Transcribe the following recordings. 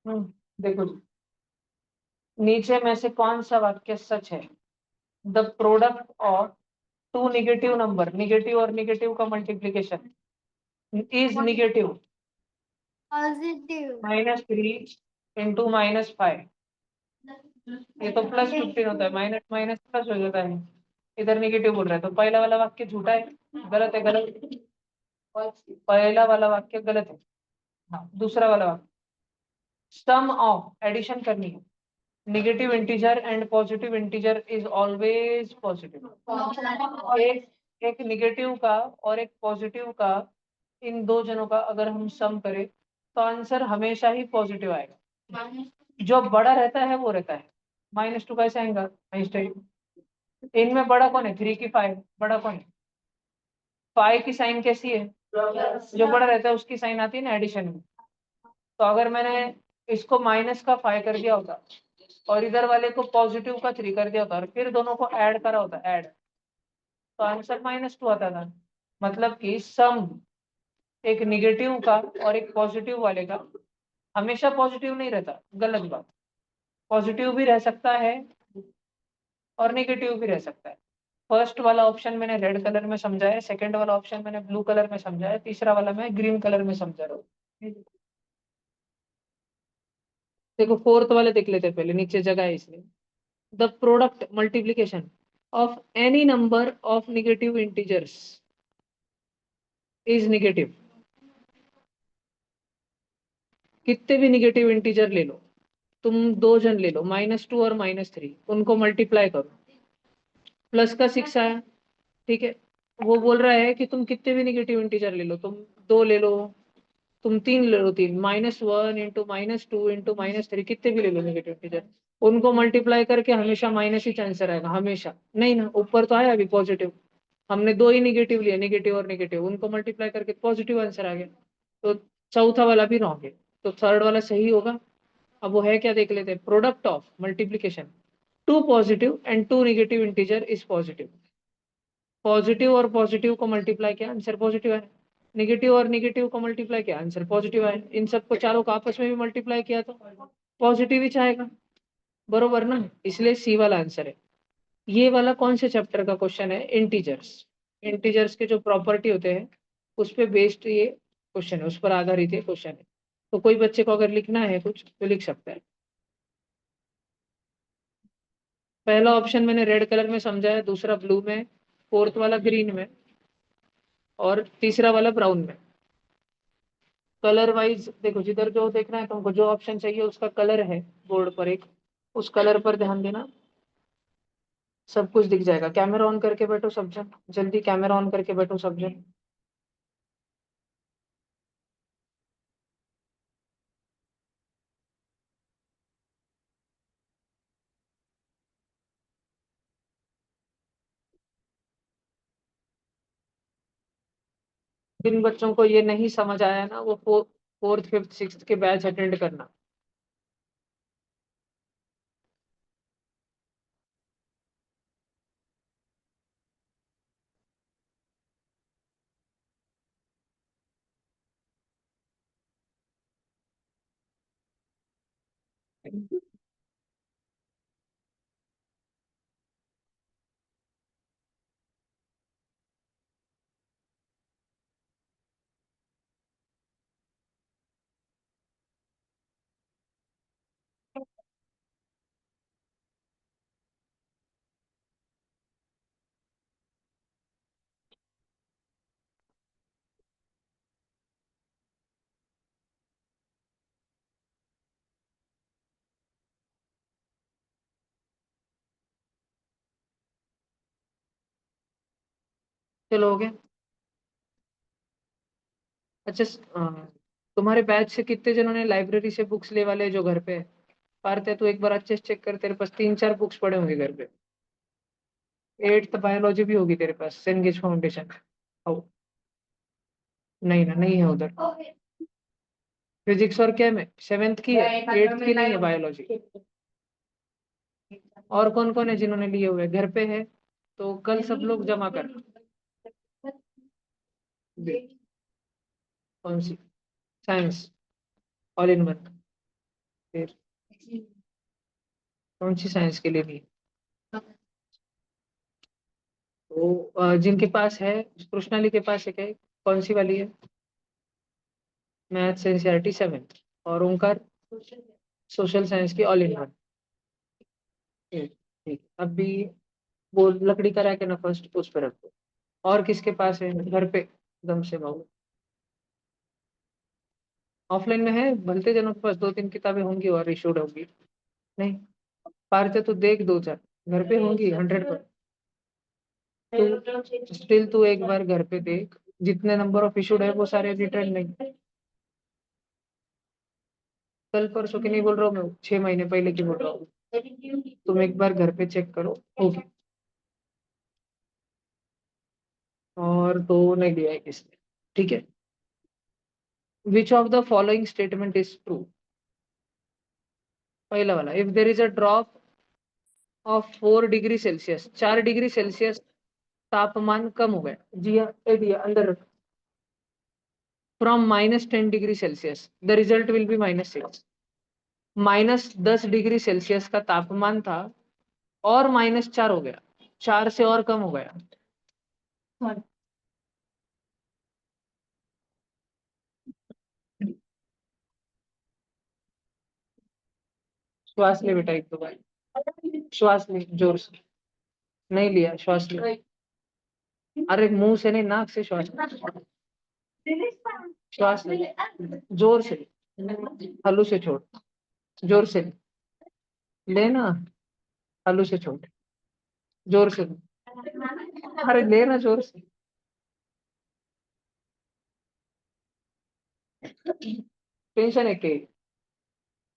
देखो जी, नीचे में से कौन सा वाक्य सच है? The product of two negative number, negative और निगेटिव का multiplication is negative. Positive. -3 into -5, ये तो +15 होता है, माइनस माइनस प्लस हो जाता है। इधर निगेटिव बोल रहा है, तो पहला वाला वाक्य झूठा है, गलत है, गलत। पहला वाला वाक्य गलत है। हाँ, दूसरा वाला वाक्य, सम ऑफ, एडिशन करनी है, negative integer and positive integer is always positive. एक निगेटिव का और एक पॉजिटिव का, इन दो जनों का अगर हम सम करें तो आंसर हमेशा ही पॉजिटिव आएगा। जो बड़ा रहता है वो रहता है। -2 कैसे आएगा? आइंस्टाइन। इनमें बड़ा कौन है? 3 की 5, बड़ा कौन है? 5 की साइन कैसी है? जो बड़ा रहता है उसकी साइन आती है ना एडिशन में। तो अगर मैंने इसको -5 कर दिया होता और इधर वाले को +3 कर दिया होता और फिर दोनों को ऐड करा होता, ऐड, तो आंसर -2 आता था। मतलब कि सम एक निगेटिव का और एक पॉजिटिव वाले का हमेशा पॉजिटिव नहीं रहता, गलत बात। पॉजिटिव भी रह सकता है और नेगेटिव भी रह सकता है। फर्स्ट वाला ऑप्शन मैंने रेड कलर में समझा है, सेकंड वाला ऑप्शन मैंने ब्लू कलर में समझा है, तीसरा वाला मैं ग्रीन कलर में समझा रहा हूँ। देखो फोर्थ वाले देख लेते हैं पहले, नीचे जगह है इसलिए। The product multiplication of any number of negative integers is negative. कितने भी नेगेटिव इंटीजर ले लो, तुम दो जन ले लो, -2 और -3, उनको मल्टीप्लाई करो, प्लस का 6 आया, ठीक है। वो बोल रहा है कि तुम कितने भी नेगेटिव इंटीजर ले लो, तुम दो ले लो, तुम तीन ले लो, तीन, -1 इंटू -2 इंटू -3, कितने भी ले लो नेगेटिव इंटीजर, उनको मल्टीप्लाई करके हमेशा माइनस ही आंसर आएगा, हमेशा। नहीं ना, ऊपर तो आया अभी पॉजिटिव, हमने दो ही निगेटिव लिए, निगेटिव और निगेटिव, उनको मल्टीप्लाई करके पॉजिटिव आंसर आ गया। तो चौथा वाला भी रॉन्ग है, तो थर्ड वाला सही होगा। अब वो है क्या देख लेते हैं। Product of multiplication two positive and two negative integer is positive. Positive और पॉजिटिव को मल्टीप्लाई किया, आंसर पॉजिटिव है। नेगेटिव और नेगेटिव को मल्टीप्लाई किया, आंसर पॉजिटिव है। इन सबको चारों को आपस में भी मल्टीप्लाई किया तो पॉजिटिव ही चाहेगा, बरोबर ना, इसलिए सी वाला आंसर है। ये वाला कौन से चैप्टर का क्वेश्चन है? इंटीजर्स। इंटीजर्स के जो प्रॉपर्टी होते हैं उस पे बेस्ड ये क्वेश्चन है, उस पर आधारित ये क्वेश्चन है। तो कोई बच्चे को अगर लिखना है कुछ तो लिख सकता है। पहला ऑप्शन मैंने रेड कलर में समझा है, दूसरा ब्लू में, फोर्थ वाला ग्रीन में और तीसरा वाला ब्राउन में। कलर वाइज देखो, जिधर जो देखना है तुमको, जो ऑप्शन चाहिए उसका कलर है बोर्ड पर एक, उस कलर पर ध्यान देना, सब कुछ दिख जाएगा। कैमरा ऑन करके बैठो सब जन, जल्दी कैमरा ऑन करके बैठो सब जन। जिन बच्चों को ये नहीं समझ आया ना, वो फोर्थ फिफ्थ सिक्स्थ के बैच अटेंड करना। चलो हो गया। अच्छा तुम्हारे बैच से कितने जनों ने लाइब्रेरी से बुक्स ले वाले जो घर पे है? पार्थ है, तो एक बार अच्छे से चेक कर, तेरे पास 3-4 बुक्स पड़े होंगे घर पे। 8th बायोलॉजी भी होगी तेरे पास, सेंगेज फाउंडेशन। ओ, नहीं ना, नहीं है उधर। फिजिक्स और क्या में 7th की है, 8th की नहीं है बायोलॉजी। और कौन कौन है जिन्होंने लिए हुए घर पे है? तो कल सब लोग जमा कर। कौन सी? Science, all in one. फिर कौन सी साइंस के लिए नहीं? तो जिनके पास है, कृष्णाली के पास है क्या? कौन सी वाली है? मैथ सेंसियरिटी 7 और ओंकार सोशल साइंस की ऑल इन वन। ठीक ठीक। अभी वो लकड़ी का रैक है ना, फर्स्ट उस पर रखो। और किसके पास है घर पे? एकदम से बाबू ऑफलाइन में है, भलते जनों के पास 2-3 किताबें होंगी और इशूड होंगी। नहीं पारते तो देख दो चार, घर पे होंगी 100%। तू स्टिल तू एक बार घर पे देख, जितने नंबर ऑफ इशूड है वो सारे रिटर्न नहीं। कल परसों की नहीं बोल रहा हूँ मैं, 6 महीने पहले की बोल रहा हूँ। तुम एक बार घर पे चेक करो। ओके। और तो नहीं लिया है किसने? ठीक है। Which of the following statement is true? पहला वाला, if there is a drop of 4 degree Celsius, 4 degree Celsius तापमान कम हो गया, जी हाँ ए दिया अंदर रख, from -10 degree Celsius the result will be -6। -10 degree Celsius का तापमान था और -4 हो गया, 4 से और कम हो गया। श्वास ले बेटा एक दो बार, श्वास ले जोर से। नहीं लिया, श्वास ले। अरे मुंह से नहीं, नाक से श्वास ले। श्वास ले जोर से ले। हल्लू से छोड़, जोर से लेना, हल्लू से छोड़, जोर से ले। अरे लेना जोर से। टेंशन है के?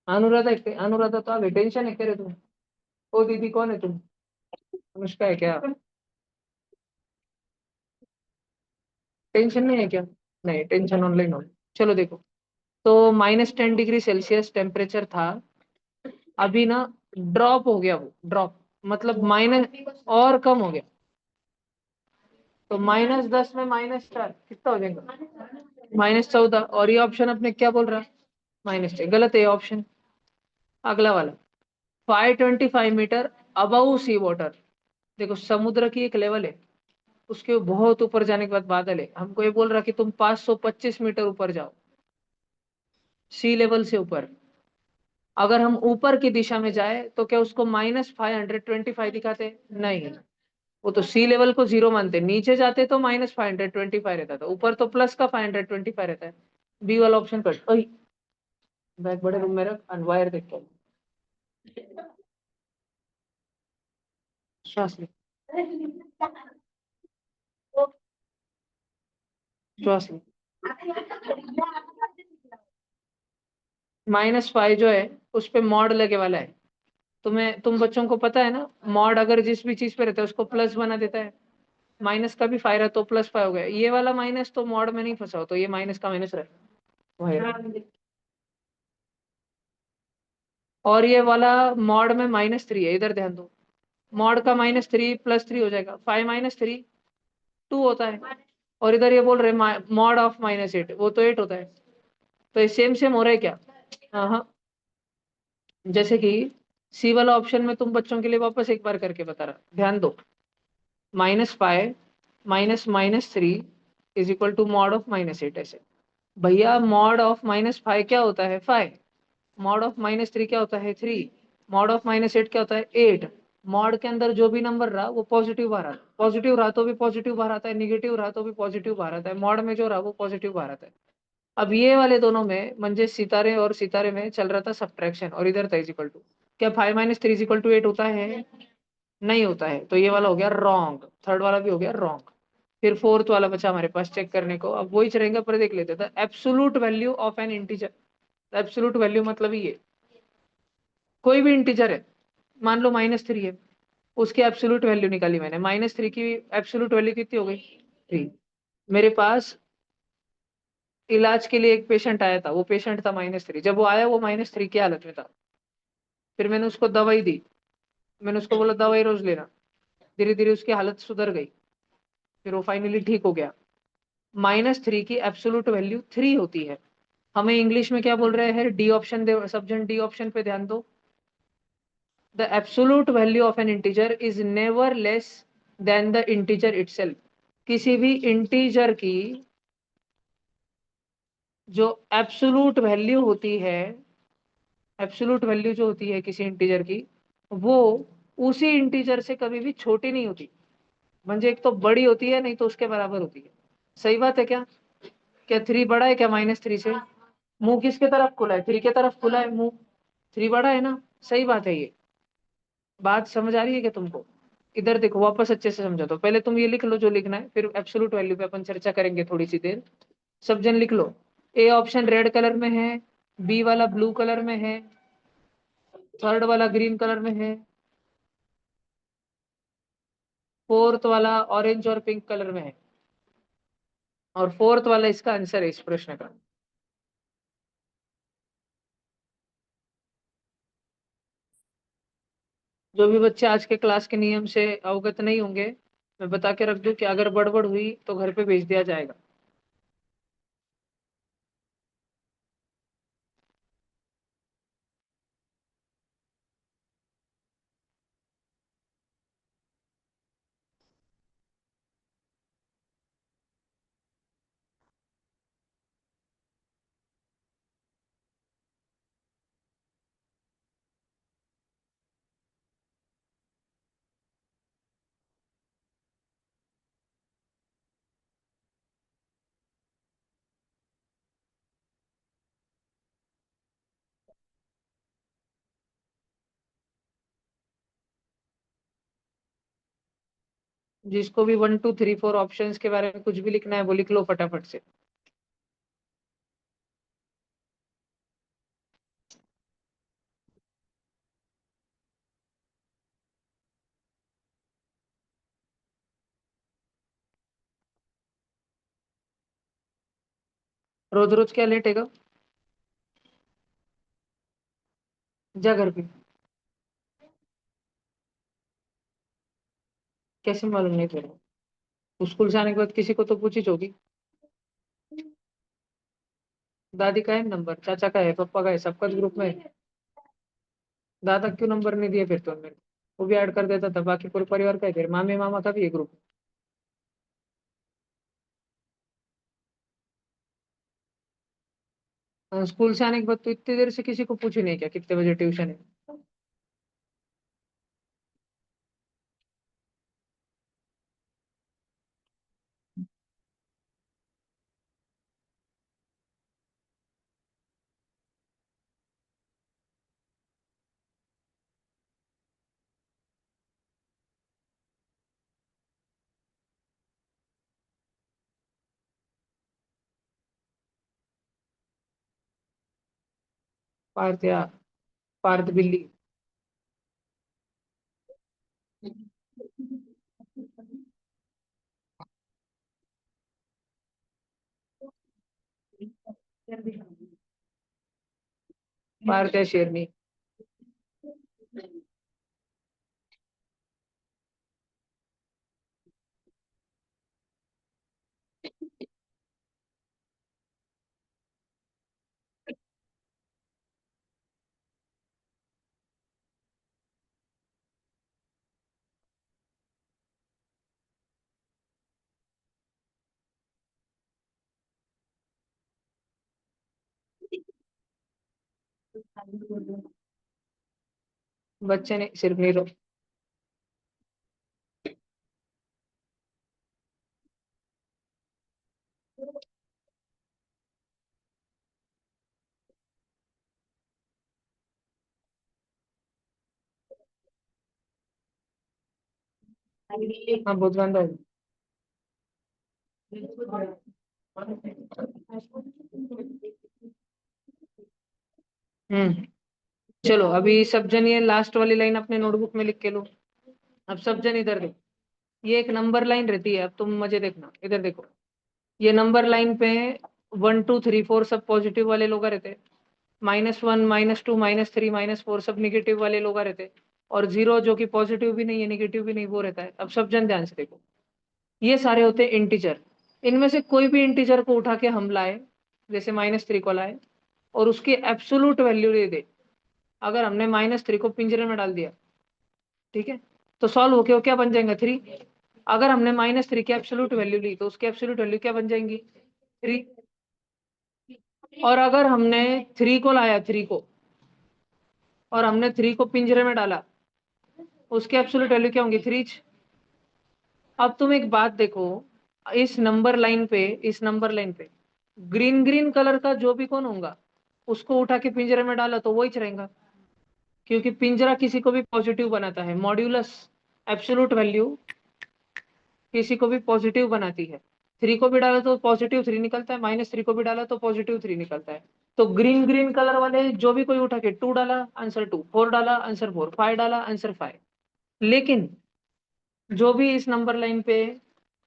अनुराधा है अनुराधा तो आ गई, टेंशन है करे तुम? ओ दीदी कौन है तुम? अनुष्का है क्या? टेंशन नहीं है क्या? नहीं टेंशन ऑनलाइन हो। चलो देखो, तो -10 डिग्री सेल्सियस टेम्परेचर था, अभी ना ड्रॉप हो गया, वो ड्रॉप मतलब माइनस और कम हो गया। तो -10 में -4 कितना हो जाएगा? -14। और ये ऑप्शन अपने क्या बोल रहा है? -6, गलत है ये ऑप्शन। अगला वाला, 525 मीटर अबव सी वाटर। देखो समुद्र की एक लेवल है, उसके बहुत ऊपर जाने के बाद बादल है, हमको ये बोल रहा कि तुम 525 मीटर ऊपर जाओ, सी लेवल से ऊपर। अगर हम ऊपर की दिशा में जाए तो क्या उसको -525 दिखाते? नहीं, वो तो सी लेवल को 0 मानते, नीचे जाते तो -525 रहता था, ऊपर तो प्लस का 525 रहता है। बी वाला ऑप्शन कट। ओए बैग बड़े रूम में रख, अनवायर देख के। श्वास ले, श्वास ले। -5 जो है उस पे मॉड लगे वाला है। तुम बच्चों को पता है ना, मॉड अगर जिस भी चीज पे रहता है उसको प्लस बना देता है। माइनस का भी 5 है तो +5 हो गया, ये वाला माइनस तो मॉड में नहीं फंसा हो, तो ये माइनस का माइनस रहे। और ये वाला मॉड में -3 है, इधर ध्यान दो। मॉड का -3 +3 हो जाएगा, 5 - 3 2 होता है। और इधर ये बोल रहे मॉड ऑफ -8, वो तो 8 होता है। तो ये सेम सेम हो रहा है क्या? हाँ हाँ। जैसे कि सी वाला ऑप्शन में तुम बच्चों के लिए वापस एक बार करके बता रहा, ध्यान दो। -5 -3 is equal to mod of -8, ऐसे। भैया मॉड ऑफ -5 क्या होता है? 5। मॉड ऑफ -3 क्या होता है? 3। मॉड ऑफ -8 क्या होता है? 8। मॉड के अंदर जो भी नंबर रहा वो पॉजिटिव बाहर आता है, पॉजिटिव रहा तो भी पॉजिटिव बाहर आता है, निगेटिव रहा तो भी पॉजिटिव बाहर आता है, मॉड में जो रहा वो पॉजिटिव बाहर आता है। अब ये वाले दोनों में म्हणजे सितारे और सितारे में चल रहा था सब्ट्रैक्शन, और इधर था इजिकल टू। क्या 5 - 3 = 8 होता है? नहीं होता है, तो ये वाला हो गया रॉन्ग, थर्ड वाला भी हो गया रॉन्ग। फिर फोर्थ वाला बचा हमारे पास चेक करने को, अब वही रहेगा, पर देख लेते थे absolute value of N integer. Absolute value मतलब ये कोई भी इंटीजर है, मान लो -3 है, उसकी एब्सोल्यूट वैल्यू निकाली मैंने, -3 की एब्सोल्यूट वैल्यू कितनी हो गई? 3। मेरे पास इलाज के लिए एक पेशेंट आया था, वो पेशेंट था -3, जब वो आया वो -3 की हालत में था। फिर मैंने उसको दवाई दी, मैंने उसको बोला दवाई रोज लेना, धीरे धीरे उसकी हालत सुधर गई, फिर वो फाइनली ठीक हो गया। -3 की एब्सोल्यूट वैल्यू 3 होती है। हमें इंग्लिश में क्या बोल रहे हैं, डी ऑप्शन दे, सब्जन डी ऑप्शन पे ध्यान दो। The absolute value of N integer is never less than the integer itself. किसी भी इंटीजर की जो एब्सोल्यूट वैल्यू होती है, एब्सोल्यूट वैल्यू जो होती है किसी इंटीजर की, वो उसी इंटीजर से कभी भी छोटी नहीं होती। म्हणजे एक तो बड़ी होती है, नहीं तो उसके बराबर होती है। सही बात है क्या? क्या 3 बड़ा है क्या -3 से? मुंह किसके तरफ खुला है? 3 के तरफ खुला है मुंह। 3 बड़ा है ना? सही बात है ये। बात समझ आ रही है क्या तुमको? इधर देखो, वापस अच्छे से समझा दो। पहले तुम ये लिख लो जो लिखना है, फिर एब्सोल्यूट वैल्यू पे अपन चर्चा करेंगे थोड़ी सी देर। सब जन लिख लो। ए ऑप्शन रेड कलर में है, बी वाला ब्लू कलर में है, थर्ड वाला ग्रीन कलर में है, फोर्थ वाला ऑरेंज और पिंक कलर में है, और फोर्थ वाला इसका आंसर है इस प्रश्न का। जो भी बच्चे आज के क्लास के नियम से अवगत नहीं होंगे, मैं बता के रख दूं कि अगर गड़बड़ हुई तो घर पे भेज दिया जाएगा। जिसको भी 1 2 3 4 ऑप्शंस के बारे में कुछ भी लिखना है वो लिख लो फटाफट से। रोज रोज क्या लेटेगा? जा घर पे। कैसे मालूम नहीं तेरे? स्कूल से आने के बाद किसी को तो पूछी होगी। दादी का है नंबर, चाचा का है, पापा का है, सबका ग्रुप में है। दादा क्यों नंबर नहीं दिए फिर तो मेरे को? वो भी ऐड कर देता था, बाकी पूरे परिवार का है, फिर मामी मामा का भी है ग्रुप। स्कूल से आने के बाद तो इतनी देर से किसी को पूछी नहीं क्या कितने बजे ट्यूशन है? पार्थ या पार्थ बिल्ली। पार्थ या शेरनी। बच्चे ने सिर्फ नीरो। हाँ बहुत गंदा है। हम्म। चलो अभी सब जन ये लास्ट वाली लाइन अपने नोटबुक में लिख के लो। अब सब जन इधर देखो, ये एक नंबर लाइन रहती है। अब तुम मजे देखना, इधर देखो। ये नंबर लाइन पे 1 2 3 4 सब पॉजिटिव वाले लोग रहते हैं, -1 -2 -3 -4 सब निगेटिव वाले लोग रहते हैं, और 0 जो कि पॉजिटिव भी नहीं है निगेटिव भी नहीं वो रहता है। अब सब जन ध्यान से देखो, ये सारे होते हैं इंटीजर। इनमें से कोई भी इंटीजर को उठा के हम लाए जैसे -3 को लाए और उसकी एब्सोल्यूट वैल्यू ले दे। अगर हमने -3 को पिंजरे में डाल दिया, ठीक है, तो सॉल्व होके वो क्या बन जाएगा 3। अगर हमने -3 की एब्सोल्यूट वैल्यू ली तो उसकी एब्सोल्यूट वैल्यू क्या बन जाएंगी 3। और अगर हमने 3 को लाया 3 को और हमने 3 को पिंजरे में डाला, उसकी एब्सोल्यूट वैल्यू क्या होंगी 3। अब तुम एक बात देखो, इस नंबर लाइन पे ग्रीन ग्रीन कलर का जो भी कौन होगा, उसको उठा के पिंजरे में डाला तो वही रहेगा, क्योंकि पिंजरा किसी को भी पॉजिटिव बनाता है। मॉड्यूलस एब्सोल्यूट वैल्यू किसी को भी पॉजिटिव बनाती है। 3 को भी डाला तो +3 निकलता है, -3 को भी डाला तो +3 निकलता है। तो ग्रीन ग्रीन कलर वाले जो भी कोई उठा के 2 डाला आंसर 2, 4 डाला आंसर 4, 5 डाला आंसर 5। लेकिन जो भी इस नंबर लाइन पे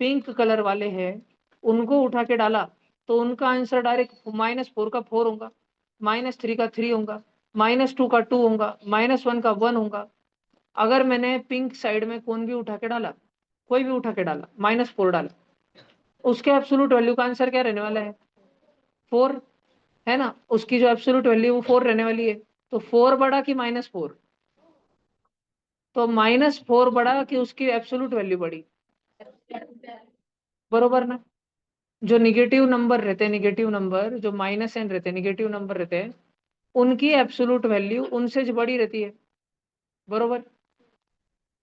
पिंक कलर वाले हैं, उनको उठा के डाला तो उनका आंसर डायरेक्ट -4 का 4 होगा, -3 का 3 होगा, -2 का 2 होगा, -1 का 1 होगा। अगर मैंने पिंक साइड में कौन भी उठा के डाला, कोई भी उठा के डाला, -4 डाला, उसके एब्सोल्यूट वैल्यू का आंसर क्या रहने वाला है 4, है ना। उसकी जो एब्सोल्यूट वैल्यू वो 4 रहने वाली है। तो 4 बड़ा कि -4, तो -4 बड़ा कि उसकी एब्सोल्यूट वैल्यू बड़ी, बरोबर ना। जो निगेटिव नंबर रहते हैं, निगेटिव नंबर जो -n रहते हैं, निगेटिव नंबर रहते हैं, उनकी एब्सोल्यूट वैल्यू उनसे जो बड़ी रहती है, बरोबर।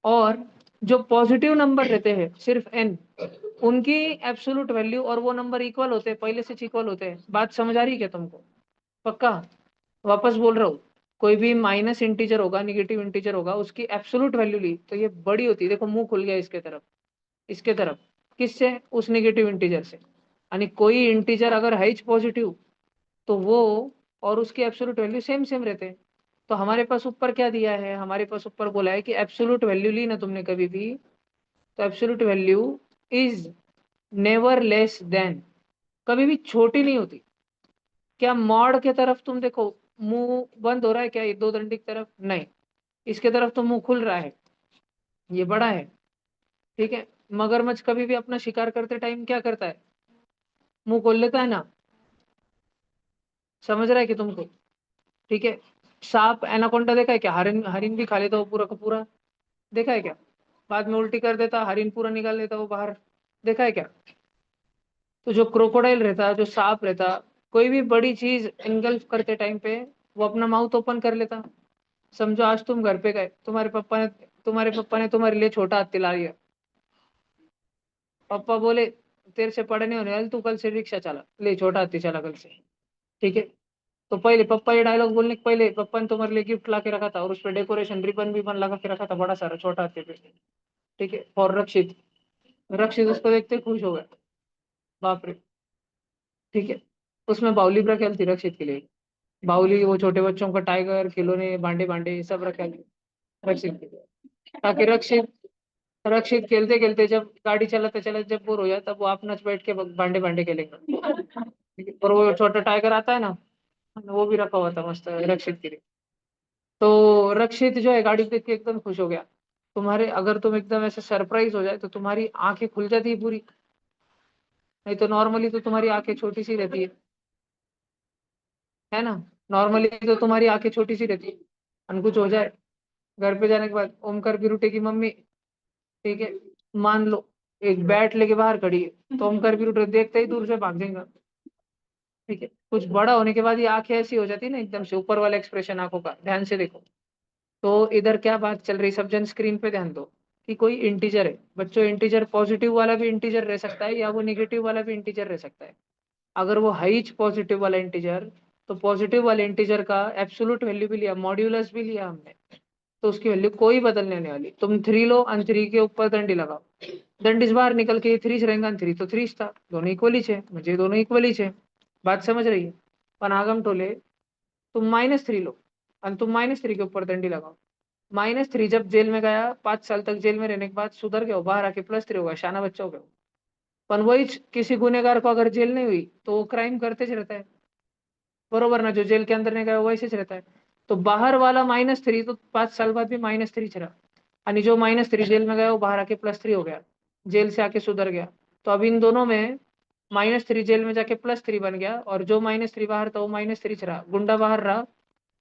और जो पॉजिटिव नंबर रहते हैं सिर्फ n, उनकी एब्सोल्यूट वैल्यू और वो नंबर इक्वल होते हैं, पहले से इक्वल होते हैं। बात समझ आ रही है क्या तुमको? पक्का? वापस बोल रहा हूँ, कोई भी माइनस इंटीजर होगा, निगेटिव इंटीजर होगा, उसकी एब्सोल्यूट वैल्यू ली तो ये बड़ी होती है। देखो मुंह खुल गया इसके तरफ, इसके तरफ, किससे? उस निगेटिव इंटीजर से। यानी कोई इंटीजर अगर है पॉजिटिव तो वो और उसकी एब्सोल्यूट वैल्यू सेम सेम रहते हैं। तो हमारे पास ऊपर क्या दिया है, हमारे पास ऊपर बोला है कि एब्सोल्यूट वैल्यू ली ना तुमने कभी भी, तो absolute value is never less than, कभी भी छोटी नहीं होती। क्या मॉड के तरफ तुम देखो, मुंह बंद हो रहा है क्या ये दो दंडी की तरफ? नहीं, इसके तरफ तो मुंह खुल रहा है, ये बड़ा है, ठीक है। मगरमच्छ कभी भी अपना शिकार करते टाइम क्या करता है, मुंह खोल लेता है ना। समझ रहा है कि तुमको? ठीक है। सांप एनाकोंडा देखा है क्या? हरिन, हरिन भी खा लेता वो पूरा का पूरा, देखा है क्या? बाद में उल्टी कर देता, हरिन पूरा निकाल देता वो बाहर, देखा है क्या? तो जो क्रोकोडाइल रहता, जो सांप रहता, कोई भी बड़ी चीज एंगल्फ करते टाइम पे वो अपना माउथ ओपन कर लेता। समझो आज तुम घर पे गए, तुम्हारे पप्पा ने तुम्हारे लिए छोटा हाथी ला लिया। पापा बोले तेरे से पढ़े नहीं होने वाले, तू कल से रिक्शा चला, ले छोटा हाथी चला कल से, ठीक है। तो पहले पप्पा ये डायलॉग बोलने के पहले पप्पा ने तुम्हारे लिए गिफ्ट ला के रखा था और उस पर डेकोरेशन रिबन विबन लगा के रखा था बड़ा सारा छोटा हाथी पे, ठीक है, और रक्षित, रक्षित उसको देखते ही खुश हो गया, बाप रे, ठीक है। उसमें बाउली भी रखेल थी रक्षित के लिए, बाउली, वो छोटे बच्चों का टाइगर, खिलौने, बांडे बांडे सब रखे रक्षित के लिए, ताकि रक्षित, रक्षित खेलते खेलते जब गाड़ी चलाते चलाते जब बोर हो जाए तब वो अपना बैठ के बांडे बांडे खेलेंगे, ठीक है? और वो छोटा टाइगर आता है ना, वो भी रखा हुआ था मस्त रक्षित के लिए। तो रक्षित जो है गाड़ी देख के एकदम खुश हो गया। तुम्हारे अगर तुम एकदम ऐसे सरप्राइज हो जाए तो तुम्हारी आंखें खुल जाती है पूरी, नहीं तो नॉर्मली तो तुम्हारी आंखें छोटी सी रहती है ना। नॉर्मली तो तुम्हारी आंखें छोटी सी रहती है, और कुछ हो जाए घर पे जाने के बाद ओमकार की रुटे की मम्मी, ठीक है, मान लो एक बैट लेके बाहर खड़ी है, तो ओमकार की रुटे देखते ही दूर से भाग जाएगा, ठीक है। कुछ बड़ा होने के बाद ये आंखें ऐसी हो जाती है ना, एकदम से ऊपर वाला एक्सप्रेशन आंखों का, ध्यान से देखो। तो इधर क्या बात चल रही, सब जन स्क्रीन पे ध्यान दो कि कोई इंटीजर है बच्चों, इंटीजर पॉजिटिव वाला भी इंटीजर रह सकता है या वो निगेटिव वाला भी इंटीजर रह सकता है। अगर वो है पॉजिटिव वाला इंटीजर, तो पॉजिटिव वाले इंटीजर का एब्सोल्यूट वैल्यू भी लिया, मॉड्यूलस भी लिया हमने, तो उसकी वैल्यू कोई बदलने नहीं वाली। तुम 3 लो और 3 के ऊपर दंडी लगाओ, दंड इस बार निकल के 3 रहेगा, 3 तो 3 था, दोनों इक्वली छे, मुझे दोनों इक्वली छे। बात समझ रही है? पर आगम टोले, तुम -3 लो और तुम -3 के ऊपर दंडी लगाओ। -3 जब जेल में गया, 5 साल तक जेल में रहने के बाद सुधर गया, बाहर आके +3 होगा, शाना बच्चा हो गया। पर वही किसी गुनेगार को अगर जेल नहीं हुई तो वो क्राइम करते ही रहता है, बरोबर ना। जो जेल के अंदर नहीं गया वो वैसे ही रहता है। तो बाहर वाला -3 तो 5 साल बाद भी -3 रहा, यानी जो -3 जेल में गया वो बाहर आके +3 हो गया, जेल से आके सुधर गया। तो अब इन दोनों में -3 जेल में जाके +3 बन गया, और जो -3 बाहर था वो -3 रहा, गुंडा बाहर रहा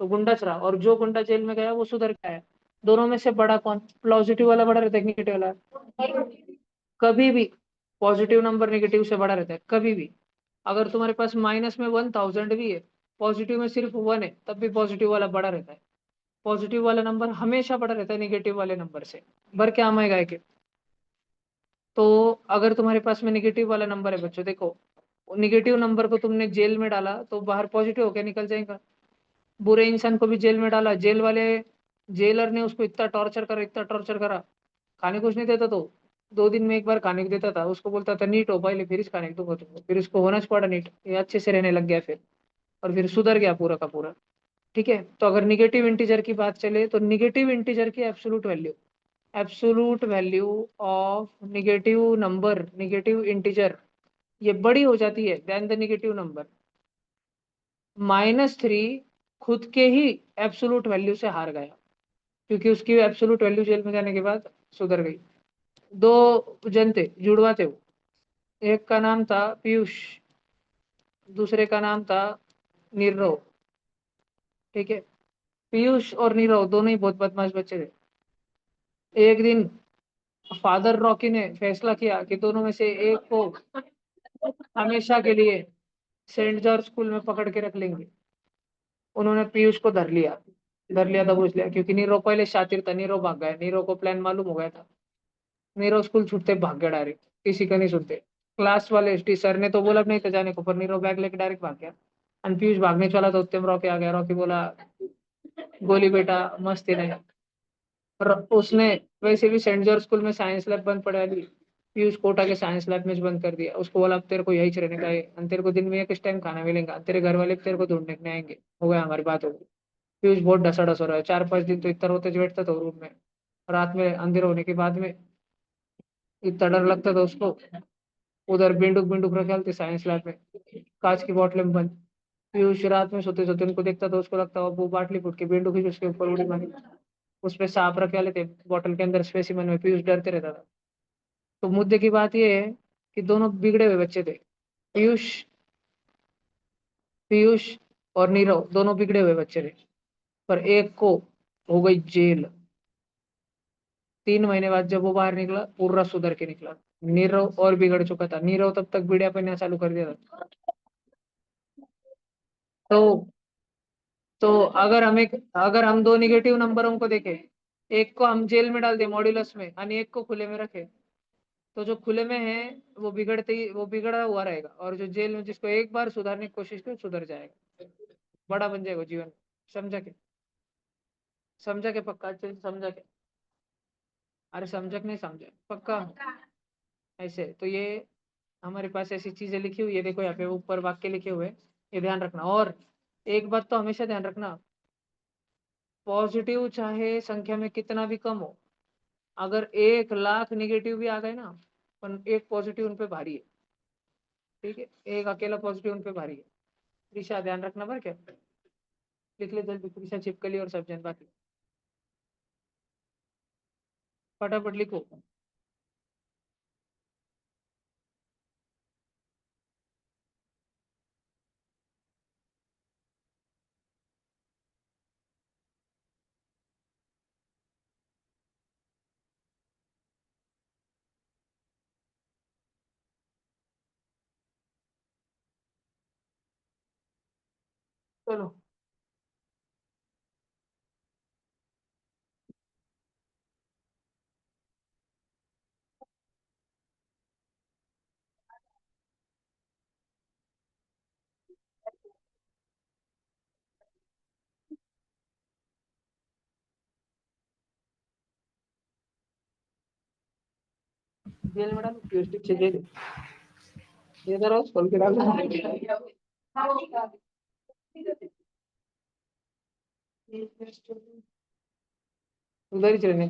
तो गुंडा रहा, और जो गुंडा जेल में गया वो सुधर के आया। दोनों में से बड़ा कौन? पॉजिटिव वाला बड़ा रहता है, नेगेटिव वाला? कभी भी पॉजिटिव नंबर नेगेटिव से बड़ा रहता है, कभी भी। अगर तुम्हारे पास माइनस में 1000 भी है, पॉजिटिव में सिर्फ 1 है, तब भी पॉजिटिव वाला बड़ा रहता है। पॉजिटिव वाला नंबर हमेशा बड़ा रहता है नेगेटिव वाले नंबर से। भर क्या आएगा के? तो अगर तुम्हारे पास में नेगेटिव वाला नंबर है बच्चों, देखो, निगेटिव नंबर को तुमने जेल में डाला तो बाहर पॉजिटिव होकर निकल जाएगा। बुरे इंसान को भी जेल में डाला, जेल वाले जेलर ने उसको इतना टॉर्चर करा, इतना टॉर्चर करा, खाने कुछ नहीं देता, तो 2 दिन में एक बार खाने को देता था, उसको बोलता था नीट हो पहले फिर इस खाने को दूंगा तुमको, फिर उसको होना पड़ा नीट, ये अच्छे से रहने लग गया फिर, और फिर सुधर गया पूरा का पूरा। ठीक है, तो अगर निगेटिव इंटीजर की बात चले तो निगेटिव इंटीजर की absolute value of negative number, negative integer, ये बड़ी हो जाती है देन द निगेटिव नंबर। -3 खुद के ही एब्सोलूट वैल्यू से हार गया, क्योंकि उसकी एब्सोलूट वैल्यू जेल में जाने के बाद सुधर गई। दो जन थे, जुड़वा थे वो, एक का नाम था पीयूष, दूसरे का नाम था नीरव। ठीक है, पीयूष और नीरव दोनों ही बहुत बदमाश बच्चे थे। एक दिन फादर रॉकी ने फैसला किया कि दोनों में से एक को हमेशा के लिए सेंट जॉर्ज स्कूल में पकड़ के रख लेंगे। उन्होंने पीयूष को धर लिया दबोच लिया, क्योंकि नीरव पहले शातिर था, नीरव भाग गया, नीरव को प्लान मालूम हो गया था। नीरव स्कूल छूटते भाग गया डायरेक्ट, किसी का नहीं सुनते। क्लास वाले टीचर ने तो बोला नहीं था जाने को, पर नीरव बैग लेके डायरेक्ट भाग गया। और पीयूष भागने चला तो उत्तम रॉकी आ गया, रॉकी बोला गोली बेटा मस्ती नहीं। और उसने वैसे भी सेंट जॉर्ज स्कूल में साइंस लैब बंद पड़ा दी, पीयूष कोटा के साइंस लैब में बंद कर दिया। उसको बोला अब तेरे को यही रहने का है, और तेरे को दिन में एक टाइम खाना मिलेगा, तेरे घर वाले भी तेरे को ढूंढने के आएंगे। हो गया, हमारी बात होगी। पीयूष बहुत डसा हो रहा है, 4-5 दिन तो इतना रोते बैठता था रूम में, रात में अंधेर होने के बाद में इतना डर लगता था उसको। उधर बिंदुक बिंदुक रखे थे साइंस लैब में, कांच की बोतलें में बंद। पीयूष रात में सोते सोते उनको देखता था, उसको लगता वो बाटली फूट के बिंदुक ही उसके ऊपर उड़ी मारी। उसमें सांप रखे वाले थे बोतल के अंदर स्पेसिमन में, पीयूष डरते रहता था। तो मुद्दे की बात यह है कि दोनों बिगड़े हुए बच्चे थे। पीयूष पीयूष और नीरव दोनों बिगड़े हुए बच्चे थे, पर एक को हो गई जेल। 3 महीने बाद जब वो बाहर निकला, पूरा सुधर के निकला। नीरव और बिगड़ चुका था, नीरव तब तक बीड़िया पीना चालू कर दिया था। तो तो अगर हम दो निगेटिव नंबरों को देखें, एक को हम जेल में डाल दें मॉड्यूलस में, और एक को खुले में रखें, तो जो खुले में है वो बिगड़ा हुआ रहेगा, और जो जेल में जिसको एक बार सुधारने की कोशिश की सुधर जाएगा, बड़ा बन जाएगा जीवन। समझा के? समझा के? पक्का अच्छे से समझा के? अरे समझा के नहीं समझा पक्का? ऐसे तो ये हमारे पास ऐसी चीजें लिखी हुई है, देखो यहाँ पे ऊपर वाक्य लिखे हुए हैं, ये ध्यान रखना। और एक बात तो हमेशा ध्यान रखना, पॉजिटिव चाहे संख्या में कितना भी कम हो, अगर 1 लाख निगेटिव भी आ गए ना, पर एक पॉजिटिव उन पे भारी है। ठीक है, एक अकेला पॉजिटिव उन पे भारी है। त्रिशा ध्यान रखना, पर क्या लिख ले जल्दी, त्रिशा छिपकली और सब जन बाकी फटाफट लिखो। चलो, जेल में डालो, पीएचडी जेल, ये जरा खोल के डालो। उधर ही चलने।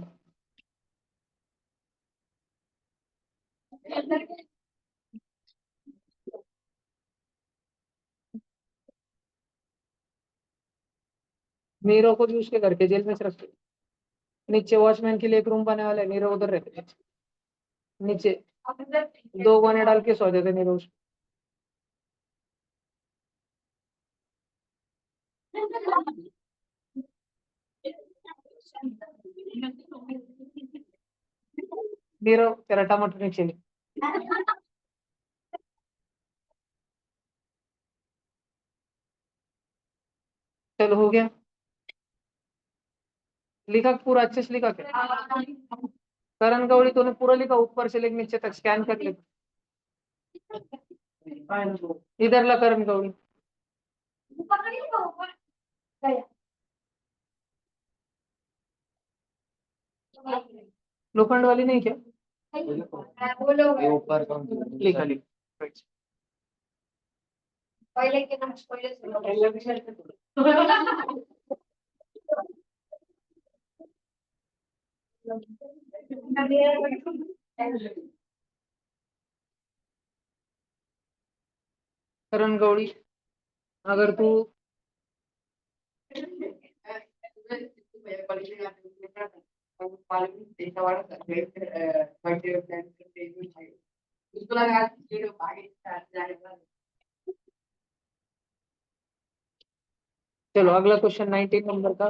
नीरव को भी उसके घर के जेल में से रखते, नीचे वॉचमैन के लिए एक रूम बने वाला है, नीरव उधर रहते नीचे, 2 कोने डाल के सो जाते नीरव। नीरव तेरा टमाटर नहीं चाहिए। चलो हो गया। लिखा पूरा अच्छे से लिखा क्या? करण गौड़ी तूने पूरा लिखा ऊपर से लेकर नीचे तक स्कैन कर ले। इधर ला करण गौड़ी। लोखंड वाली नहीं क्या? ये ऊपर कौन सी? लिखा लिखा। पहले के नाम पहले करण गौड़ी अगर तू चलो अगला क्वेश्चन 19 नंबर का।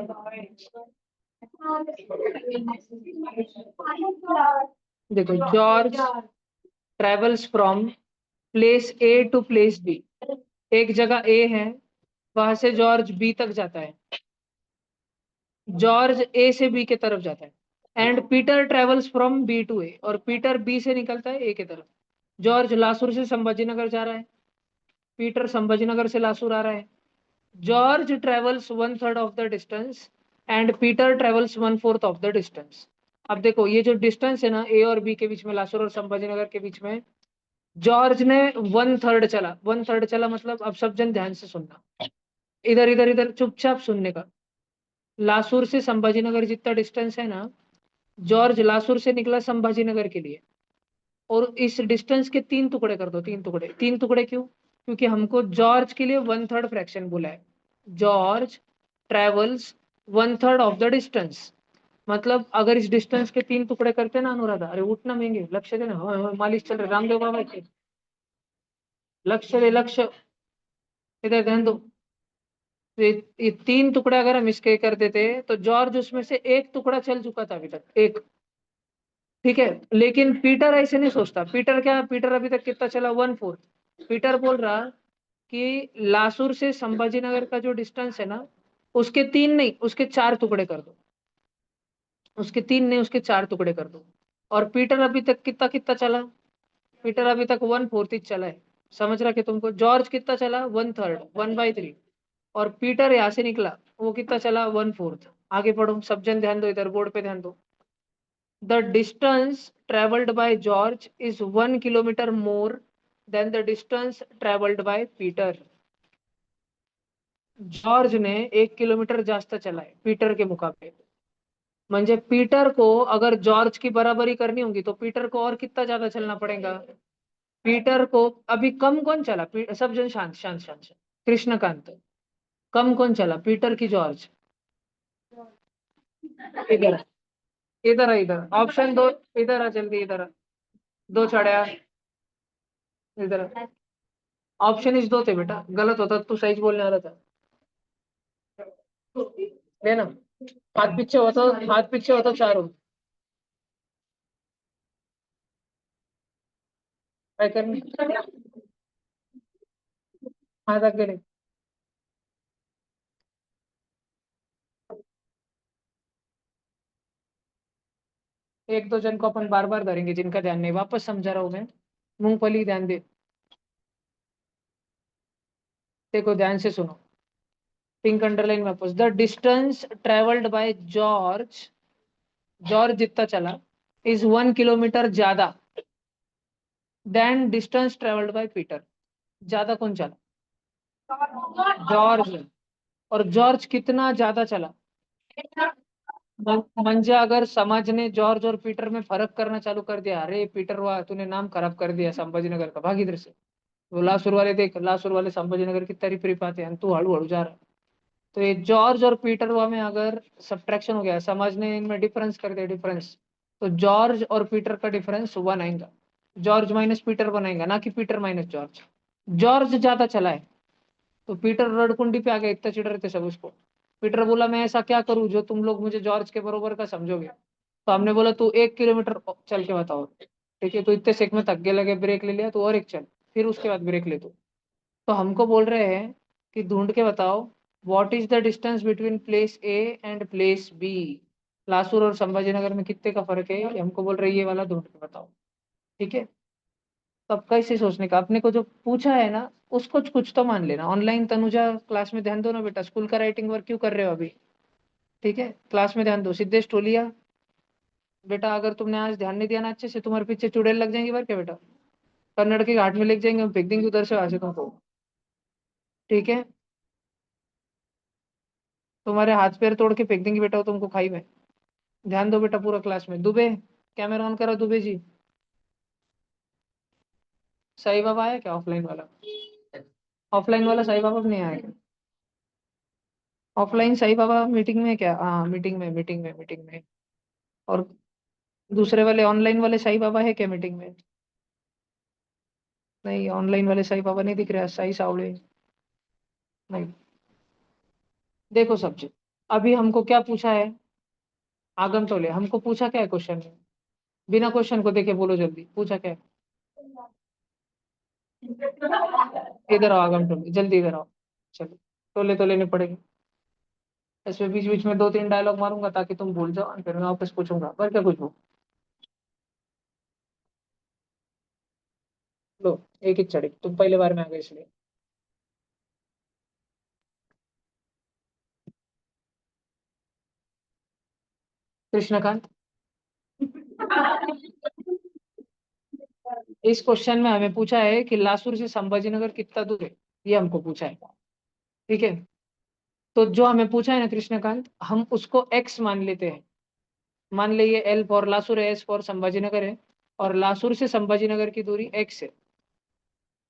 देखो George travels from place A to place B. एक जगह ए है, वहां से जॉर्ज बी तक जाता है। जॉर्ज ए से बी के तरफ जाता है। And Peter travels from B to A, और पीटर बी से निकलता है ए के तरफ। जॉर्ज लासूर से संभाजीनगर जा रहा है, पीटर संभाजीनगर से लासूर आ रहा है। George travels one third of the distance and Peter travels one fourth of the distance. अब देखो ये जो डिस्टेंस है ना ए और बी के बीच में, लासूर और संभाजीनगर के बीच में, जॉर्ज ने वन थर्ड चला। वन थर्ड चला मतलब, अब सब जन ध्यान से सुनना, इधर इधर इधर चुपचाप सुनने का। लासूर से संभाजीनगर जितना डिस्टेंस है ना, जॉर्ज लासूर से निकला संभाजीनगर के लिए, और इस डिस्टेंस के तीन टुकड़े कर दो। तीन टुकड़े। तीन टुकड़े क्यों? क्योंकि हमको जॉर्ज के लिए वन थर्ड फ्रैक्शन बोला है। George travels one third of the distance, मतलब अगर इस डिस्टेंस के तीन टुकड़े करते ना अनुराधा, अरे उठना महंगे, लक्ष्य देना। मालिश चल रहे रामदेव बाबा के, लक्ष्य दे लक्ष्य, इधर ध्यान दो। तो ये तीन टुकड़े अगर हम इसके कर देते तो जॉर्ज उसमें से एक टुकड़ा चल चुका था अभी तक, एक। ठीक है, लेकिन पीटर ऐसे नहीं सोचता। पीटर क्या, पीटर अभी तक कितना चला? One fourth. पीटर बोल रहा कि लासूर से संभाजीनगर का जो डिस्टेंस है ना, उसके तीन नहीं उसके चार टुकड़े कर दो। उसके तीन नहीं उसके चार टुकड़े कर दो। और पीटर अभी तक कितना कितना चला? पीटर अभी तक वन फोर्थ ही चला है। समझ रहा कि तुमको? जॉर्ज कितना चला? One third, one by three. और पीटर यहाँ से निकला, वो कितना चला? One fourth. आगे पढ़ो, सब जन ध्यान दो, इधर बोर्ड पे ध्यान दो। The distance traveled by George is 1 kilometer more than the distance traveled by Peter. George ने 1 किलोमीटर जास्त चला है पीटर के मुकाबले। म्हणजे पीटर को अगर जॉर्ज की बराबरी करनी होगी तो पीटर को और कितना ज्यादा चलना पड़ेगा? पीटर को अभी कम कौन चला? सब जन शांत शांत शांत शांत। कृष्णकांत, कम कौन चला, पीटर की जॉर्ज? इधर इधर इधर ऑप्शन दो, इधर आ जल्दी, इधर आ। दो छड़िया, इधर आ। ऑप्शन इस दो थे बेटा, गलत होता तू सही बोलने वाला था। लेना, हाथ पीछे होता चारों। काय करने, हाथ आगे नहीं। एक दो जन को अपन बार बार धरेंगे जिनका ध्यान नहीं, वापस समझा रहा हूं मैं। मूंगफली ध्यान दे, देखो ध्यान से सुनो। पिंक अंडरलाइन वापस। The distance travelled by George, George जितना चला, इज 1 किलोमीटर ज्यादा than distance travelled by Peter. ज्यादा कौन चला? जॉर्ज। और जॉर्ज कितना ज्यादा चला? म्हणजे अगर समाज ने जॉर्ज और पीटर में फर्क करना चालू कर दिया, अरे पीटर वाह तूने नाम खराब कर दिया संभाजीनगर का, भाग इधर से। वो लासुर वाले देख, लासुर वाले संभाजीनगर की तारीफ रिप आते हैं, तू हड़ू हड़ू जा रहा है। तो ये जॉर्ज और पीटर वाह में अगर सब्ट्रैक्शन हो गया, समाज ने इनमें डिफरेंस कर दिया, डिफरेंस, तो जॉर्ज और पीटर का डिफरेंस वन आएगा। जॉर्ज माइनस पीटर वन आएगा, ना कि पीटर माइनस जॉर्ज। जॉर्ज ज्यादा चला है, तो पीटर रडकुंडी पे आ गया, इतना चिढ़ रहे थे सब उसको। पीटर बोला मैं ऐसा क्या करूं जो तुम लोग मुझे जॉर्ज के बरोबर का समझोगे। तो हमने बोला तू 1 किलोमीटर चल के बताओ। ठीक है, तो इतने सेक में थक गए, लगे ब्रेक ले लिया, तो और एक चल, फिर उसके बाद ब्रेक ले। तो हमको बोल रहे हैं कि ढूंढ के बताओ what is the distance between place A and place B. Lasur और संभाजीनगर में कितने का फर्क है, ये हमको बोल रहे हैं, ये वाला ढूंढ के बताओ। ठीक है, तब कैसे सोचने का, अपने को जो पूछा है ना उसको कुछ तो मान लेना। ऑनलाइन तनुजा क्लास में ध्यान दो ना बेटा, स्कूल का राइटिंग वर्क क्यों कर रहे हो अभी। ठीक है, क्लास में ध्यान दो। सिद्धेश टोलिया बेटा, अगर तुमने आज ध्यान नहीं दिया ना अच्छे से, तुम्हारे पीछे चुड़ैल लग जाएंगी बार क्या बेटा, कन्नड़ के घाट में लेके जाएंगे, हम फेंक देंगे उधर से वहां से तुमको। ठीक है, तुम्हारे हाथ पैर तोड़ के फेंक देंगे बेटा वो तुमको खाई में। ध्यान दो बेटा पूरा क्लास में। दुबे, कैमरा ऑन करो दुबे जी। साईं बाबा आया क्या ऑफलाइन वाला, ऑफलाइन वाला साईं बाबा भी नहीं आया क्या। ऑफलाइन साईं बाबा मीटिंग में है क्या, हाँ मीटिंग में। और दूसरे वाले ऑनलाइन वाले साईं बाबा है क्या मीटिंग में। नहीं, ऑनलाइन वाले साईं बाबा नहीं दिख रहा, साईं सावड़े नहीं। देखो सब्जेक्ट, अभी हमको क्या पूछा है, आगम टोले हमको पूछा क्या है क्वेश्चन में, बिना क्वेश्चन को देखे बोलो जल्दी, पूछा क्या है। इधर आओ आगम टोले, जल्दी इधर आओ। चलो, टोले तो लेने पड़ेंगे। इसमें बीच बीच में 2-3 डायलॉग मारूंगा ताकि तुम भूल जाओ, और फिर मैं वापस पूछूंगा, पर क्या कुछ हो। लो, एक ही चढ़ी, तुम पहले बार में आ गए इसलिए। कृष्णकांत, इस क्वेश्चन में हमें पूछा है कि लासूर से संभाजीनगर कितना दूर है, ये हमको पूछा है। ठीक है, तो जो हमें पूछा है ना कृष्णकांत, हम उसको एक्स मान लेते हैं। मान लिए एल फॉर लासूर है, एस फॉर संभाजीनगर है, और लासूर से संभाजीनगर की दूरी एक्स है।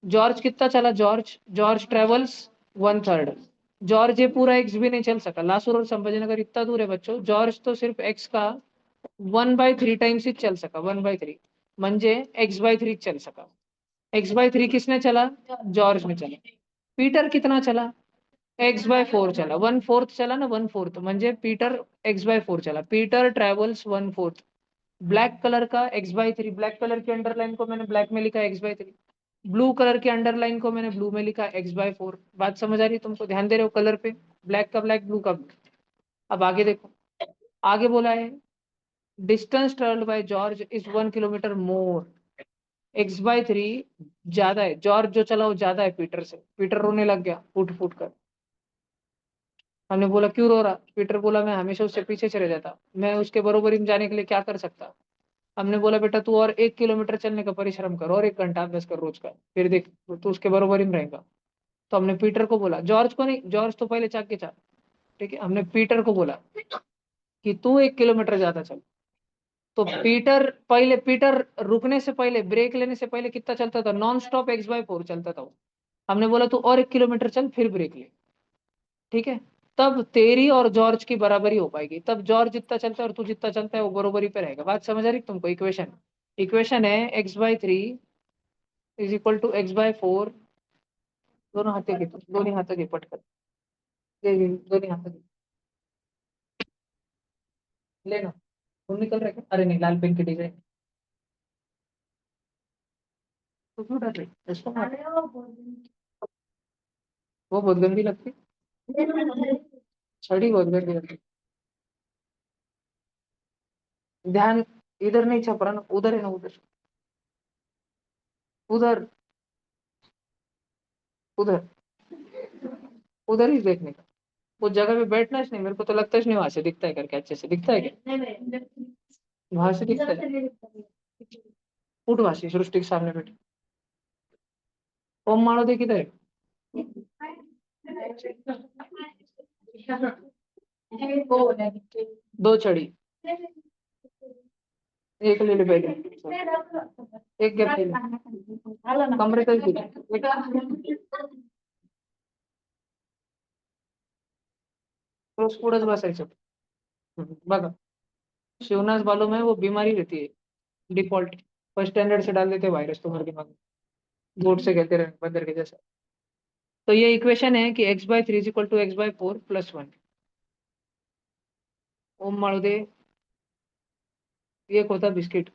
जॉर्ज कितना चला, जॉर्ज जॉर्ज ट्रेवल्स 1/3। जॉर्ज ये पूरा एक्स भी नहीं चल सका, लासूर और संभाजीनगर इतना दूर है बच्चों, जॉर्ज तो सिर्फ एक्स का 1/3 टाइम्स ही चल सका, 1/3, म्हणजे x/3 चल सका। x/3 किसने चला, जॉर्ज ने चला। पीटर कितना चला, x/4 चला, 1/4 चला ना, 1/4 म्हणजे पीटर x/4 चला, पीटर ट्रेवल्स 1/4। ब्लैक कलर का x/3, ब्लैक कलर की अंडरलाइन को मैंने ब्लैक में लिखा x/3, ब्लू कलर की अंडरलाइन को मैंने ब्लू में लिखा x/4। बात समझ आ रही है तुमको, ध्यान दे रहे हो कलर पे, ब्लैक का ब्लैक, ब्लू का ब्लू। अब आगे देखो, आगे बोला है distance travelled by George is 1 kilometre more. x/3 ज्यादा है, जॉर्ज जो चला वो ज्यादा है पीटर से। पीटर रोने लग गया फूट फूट कर। हमने बोला क्यों रो रहा, पीटर बोला मैं हमेशा उससे पीछे चले जाता, मैं उसके बरोबरी में जाने के लिए क्या कर सकता। हमने बोला बेटा तू और 1 किलोमीटर चलने का परिश्रम कर, और 1 घंटा अभ्यास कर रोज का, फिर देख तू उसके बरोबरी में रहेगा। तो हमने पीटर को बोला, जॉर्ज को नहीं, जॉर्ज तो पहले चाक के चाक। ठीक है, हमने पीटर को बोला कि तू 1 किलोमीटर ज्यादा चल। तो पीटर पहले, पीटर रुकने से पहले, ब्रेक लेने से पहले कितना चलता था, नॉन स्टॉप x/4 चलता था वो। हमने बोला तू और 1 किलोमीटर चल फिर ब्रेक ले। ठीक है, तब तेरी और जॉर्ज की बराबरी हो पाएगी, तब जॉर्ज जितना चलता है और तू जितना चलता है वो बराबरी पे रहेगा। बात समझ आ रही तुमको, इक्वेशन, इक्वेशन है x/3 is equal to x/4। दोनों हाथे की, दोनों हाथों की पट कर दोनों हाथों की लेना। तुम निकल रहे क्या? अरे नहीं, लाल पेन की डिजाइन तो क्यों डर रही, इसको मार। वो बहुत गंदी लगती, छड़ी बहुत गंदी लगती। ध्यान, इधर नहीं छप रहा ना, उधर है ना, उधर, उधर, उधर, उधर ही देखने का। उस जगह पे बैठना ही नहीं, मेरे को तो लगता ही नहीं वहां से दिखता है करके, अच्छे से दिखता है क्या, वहां से दिखता है। उठ वहां से, सृष्टि के सामने बैठ। ओम मारो दे किधर है? 2 छड़ी, एक ले ले पहले, एक गैप ले ले कमरे तक ही। रोज पुढंच बसायचं। बघा, शिवनाथ बालू में वो बीमारी रहती है डिफॉल्ट, फर्स्ट स्टैंडर्ड से डाल देते वायरस तुम्हारे दिमाग में, बोर्ड से कहते रहे बंदर के जैसा। तो ये इक्वेशन है कि x/3 is equal to x/4 + 1. ओम माळू दे. एक होता बिस्किट.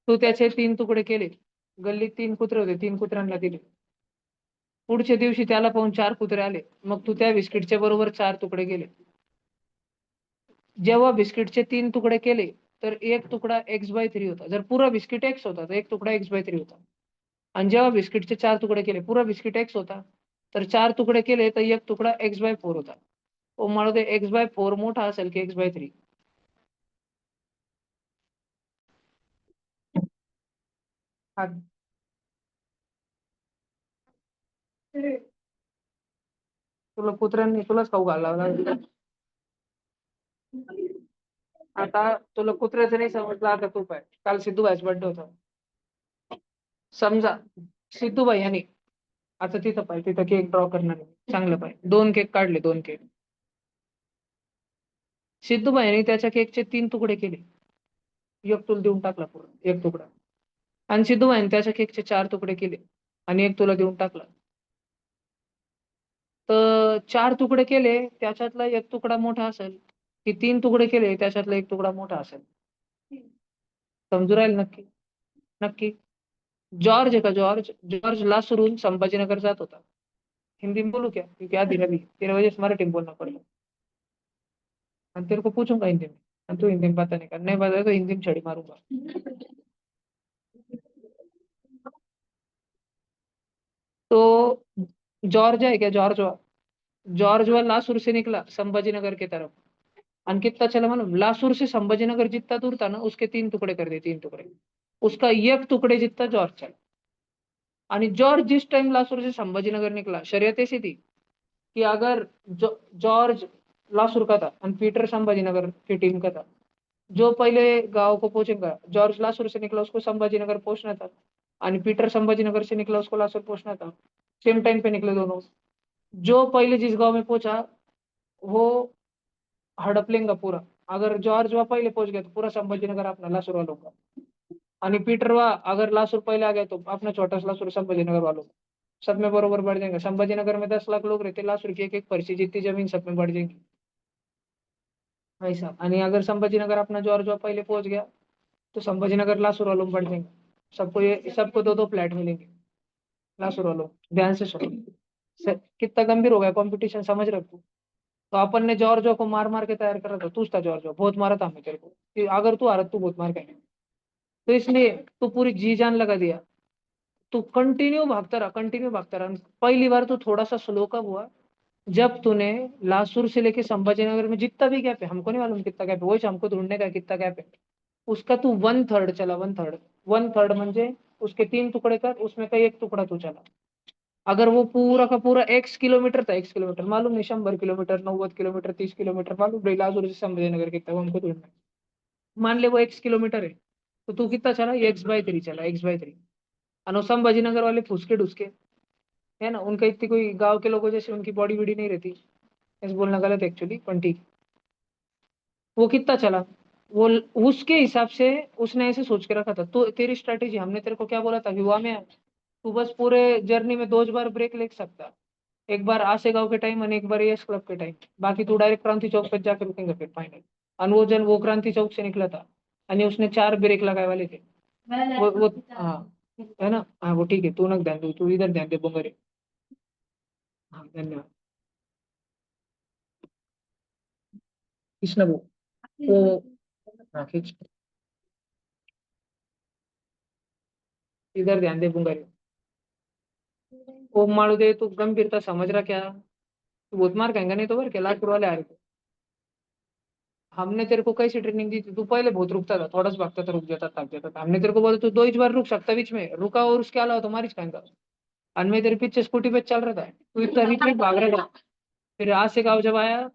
तू त्याचे 3 तुकडे केले. गल्लीत 3 कुत्रे होते, 3 कुत्र्यांना दिले. पुढच्या दिवशी त्याला पाहून 4 कुत्रे आले. मग तू त्या बिस्किटच्या बरोबर 4 तुकडे केले. जेव्हा बिस्किटचे 3 तुकडे केले तर एक तुकडा x/3 होता. जर पुरा बिस्किट x होता तर एक तुकडा x/3 होता. आणि जेव्हा बिस्किटचे 4 तुकडे केले, पुरा बिस्किट x होता, तर 4 तुकडे केले तर एक तुकडा x/4 होता. ओम माळू दे, x/4 मोठा असेल की x/3? तुला कुत्र्यांनी तुलाच खाऊ घालावं लागलं. आता तुला कुत्र्याचं नाही समजलं, आता तू पाय. काल सिद्धूबाईचा बर्थडे होता. समजा सिद्धूबाई यांनी आता तिथं पाय, तिथं केक ड्रॉ करणार आहे. चांगलं पाय, 2 केक काढले, 2 केक. सिद्धूबाईंनी त्याच्या केकचे 3 तुकडे केले. एक तुला देऊन टाकला पूर्ण, एक तुकडा. आणि सिद्धूबाईंनी त्याच्या केकचे 4 तुकडे केले आणि एक तुला देऊन टाकला. तर 4 तुकडे केले त्याच्यातला एक तुकडा मोठा असेल की 3 तुकडे केले त्याच्यातला एक तुकडा मोठा असेल? समजू राहील नक्की? नक्की. जॉर्ज है का जॉर्ज? जॉर्ज लासुरून संभाजीनगर जात होता. हिंदी में बोलूं क्या? क्योंकि आधी रवि तेरे वजह से मराठी में बोलना पड़ेगा. और तेरे को पूछूंगा हिंदी में, और तू हिंदी में पता नहीं कर, नहीं पता तो हिंदी में छड़ी मारूंगा. तो जॉर्ज है क्या? जॉर्ज? जॉर्ज व लासुर से निकला संभाजीनगर की तरफ. आणि कितना चला मालूम? लासूर से संभाजीनगर जितना दूर था ना, उसके 3 टुकड़े कर दिए, 3 टुकड़े. उसका एक टुकड़े जितना जॉर्ज चला. आणि जॉर्ज जिस टाइम लासूर से संभाजीनगर निकला, शर्यत ऐसी थी कि अगर जॉर्ज लासूर का था और पीटर संभाजीनगर की टीम का था, जो पहले गांव को पहुंचेगा, जॉर्ज लासूर से निकला उसको संभाजीनगर पहुंचना था, और पीटर संभाजीनगर से निकला उसको लासूर पहुंचना था. सेम टाइम पे निकले दोनों. जो पहले जिस गांव में पहुंचा वो हड़प लेंगे पूरा. अगर जॉर्ज वहां पहले पहुंच गया तो पूरा संभाजीनगर अपना लासूर वालों का. आणि पीटर वहां अगर लासूर पहले आ गया तो अपना छोटा सा लासूर संभाजीनगर वालों का. सब में बरोबर बढ़ जाएंगे. संभाजीनगर में 10 लाख लोग रहते, लासूर की एक एक पर्ची जितनी जमीन सब में बढ़ जाएंगी. ऐसा. आणि अगर संभाजीनगर अपना जॉर्ज वहां पहले पहुंच गया तो संभाजीनगर लासूर वालों में बढ़ जाएंगे. सबको 2-2 फ्लैट मिलेंगे लासूर वालों. ध्यान से सुनो. कितना गंभीर हो गया कंपटीशन, समझ रहे हो तू? तो अपन ने जॉर्जो को मार मार के तैयार करा था. तूच था जॉर्जो, बहुत मारा था हमने तेरे को कि अगर तू हारा तू बहुत मार खाएगा. तो इसलिए तू पूरी जी जान लगा दिया. तू कंटिन्यू भागता रहा, कंटिन्यू भागता रहा. पहली बार तो थोड़ा सा स्लो कब हुआ? जब तूने लासूर से लेके संभाजीनगर में जितना भी गैप है, हमको नहीं मालूम कितना गैप है, वही हमको ढूंढने का है कितना गैप है, उसका तू 1/3 चला. 1/3. 1/3 म्हणजे उसके 3 टुकड़े कर, उसमें का एक टुकड़ा तू चला. अगर वो पूरा का पूरा x किलोमीटर था, x किलोमीटर मालूम नहीं, 100 किलोमीटर, 90 किलोमीटर, 30 किलोमीटर मालूम नहीं, लासूर से संभाजीनगर कितना वो हमको ढूंढना है. मान ले वो x किलोमीटर है तो तू कितना चला? x/3 चला, x/3. और वो संभाजीनगर वाले फुसके ढुसके है ना, उनका इतनी कोई गांव के लोगों जैसे उनकी बॉडी वीडी नहीं रहती. ऐसे बोलना गलत एक्चुअली, पण ठीक. वो कितना चला? वो उसके हिसाब से उसने ऐसे सोच के रखा था. तो तेरी स्ट्रेटेजी, हमने तेरे को क्या बोला था, युवा में तू बस पूरे जर्नी में 2 बार ब्रेक ले सकता. एक बार आसे गांव के टाइम और एक बार एस क्लब के टाइम. बाकी तू डायरेक्ट क्रांति चौक पे जाकर रुकेंगे फिर फाइनल. और वो क्रांति चौक से निकला था और उसने 4 ब्रेक लगाए वाले थे. वो हाँ है ना. हाँ वो ठीक है, तू नक ध्यान दे, तू इधर ध्यान दे बोंगरे. हाँ धन्यवाद. कृष्ण वो हाँ खींच, इधर ध्यान दे बुंगारी. ओ मालू दे, तू गंभीरता समझ रहा क्या? तू बहुत मार खाएंगा नहीं तो बर के लाख वाले आ रहे थे. हमने तेरे को कैसी ट्रेनिंग दी थी? तू पहले बहुत रुकता था, थोड़ा सा भागता था, रुक जाता, थक जाता था. हमने तेरे को बोला तू 2 ही बार रुक सकता, बीच में रुका और उसके अलावा तो मारिच खाएंगा. और मैं तेरे पीछे स्कूटी पे चल रहा था, तू इतना रीच भाग रहा था. फिर आज से गाँव जब आया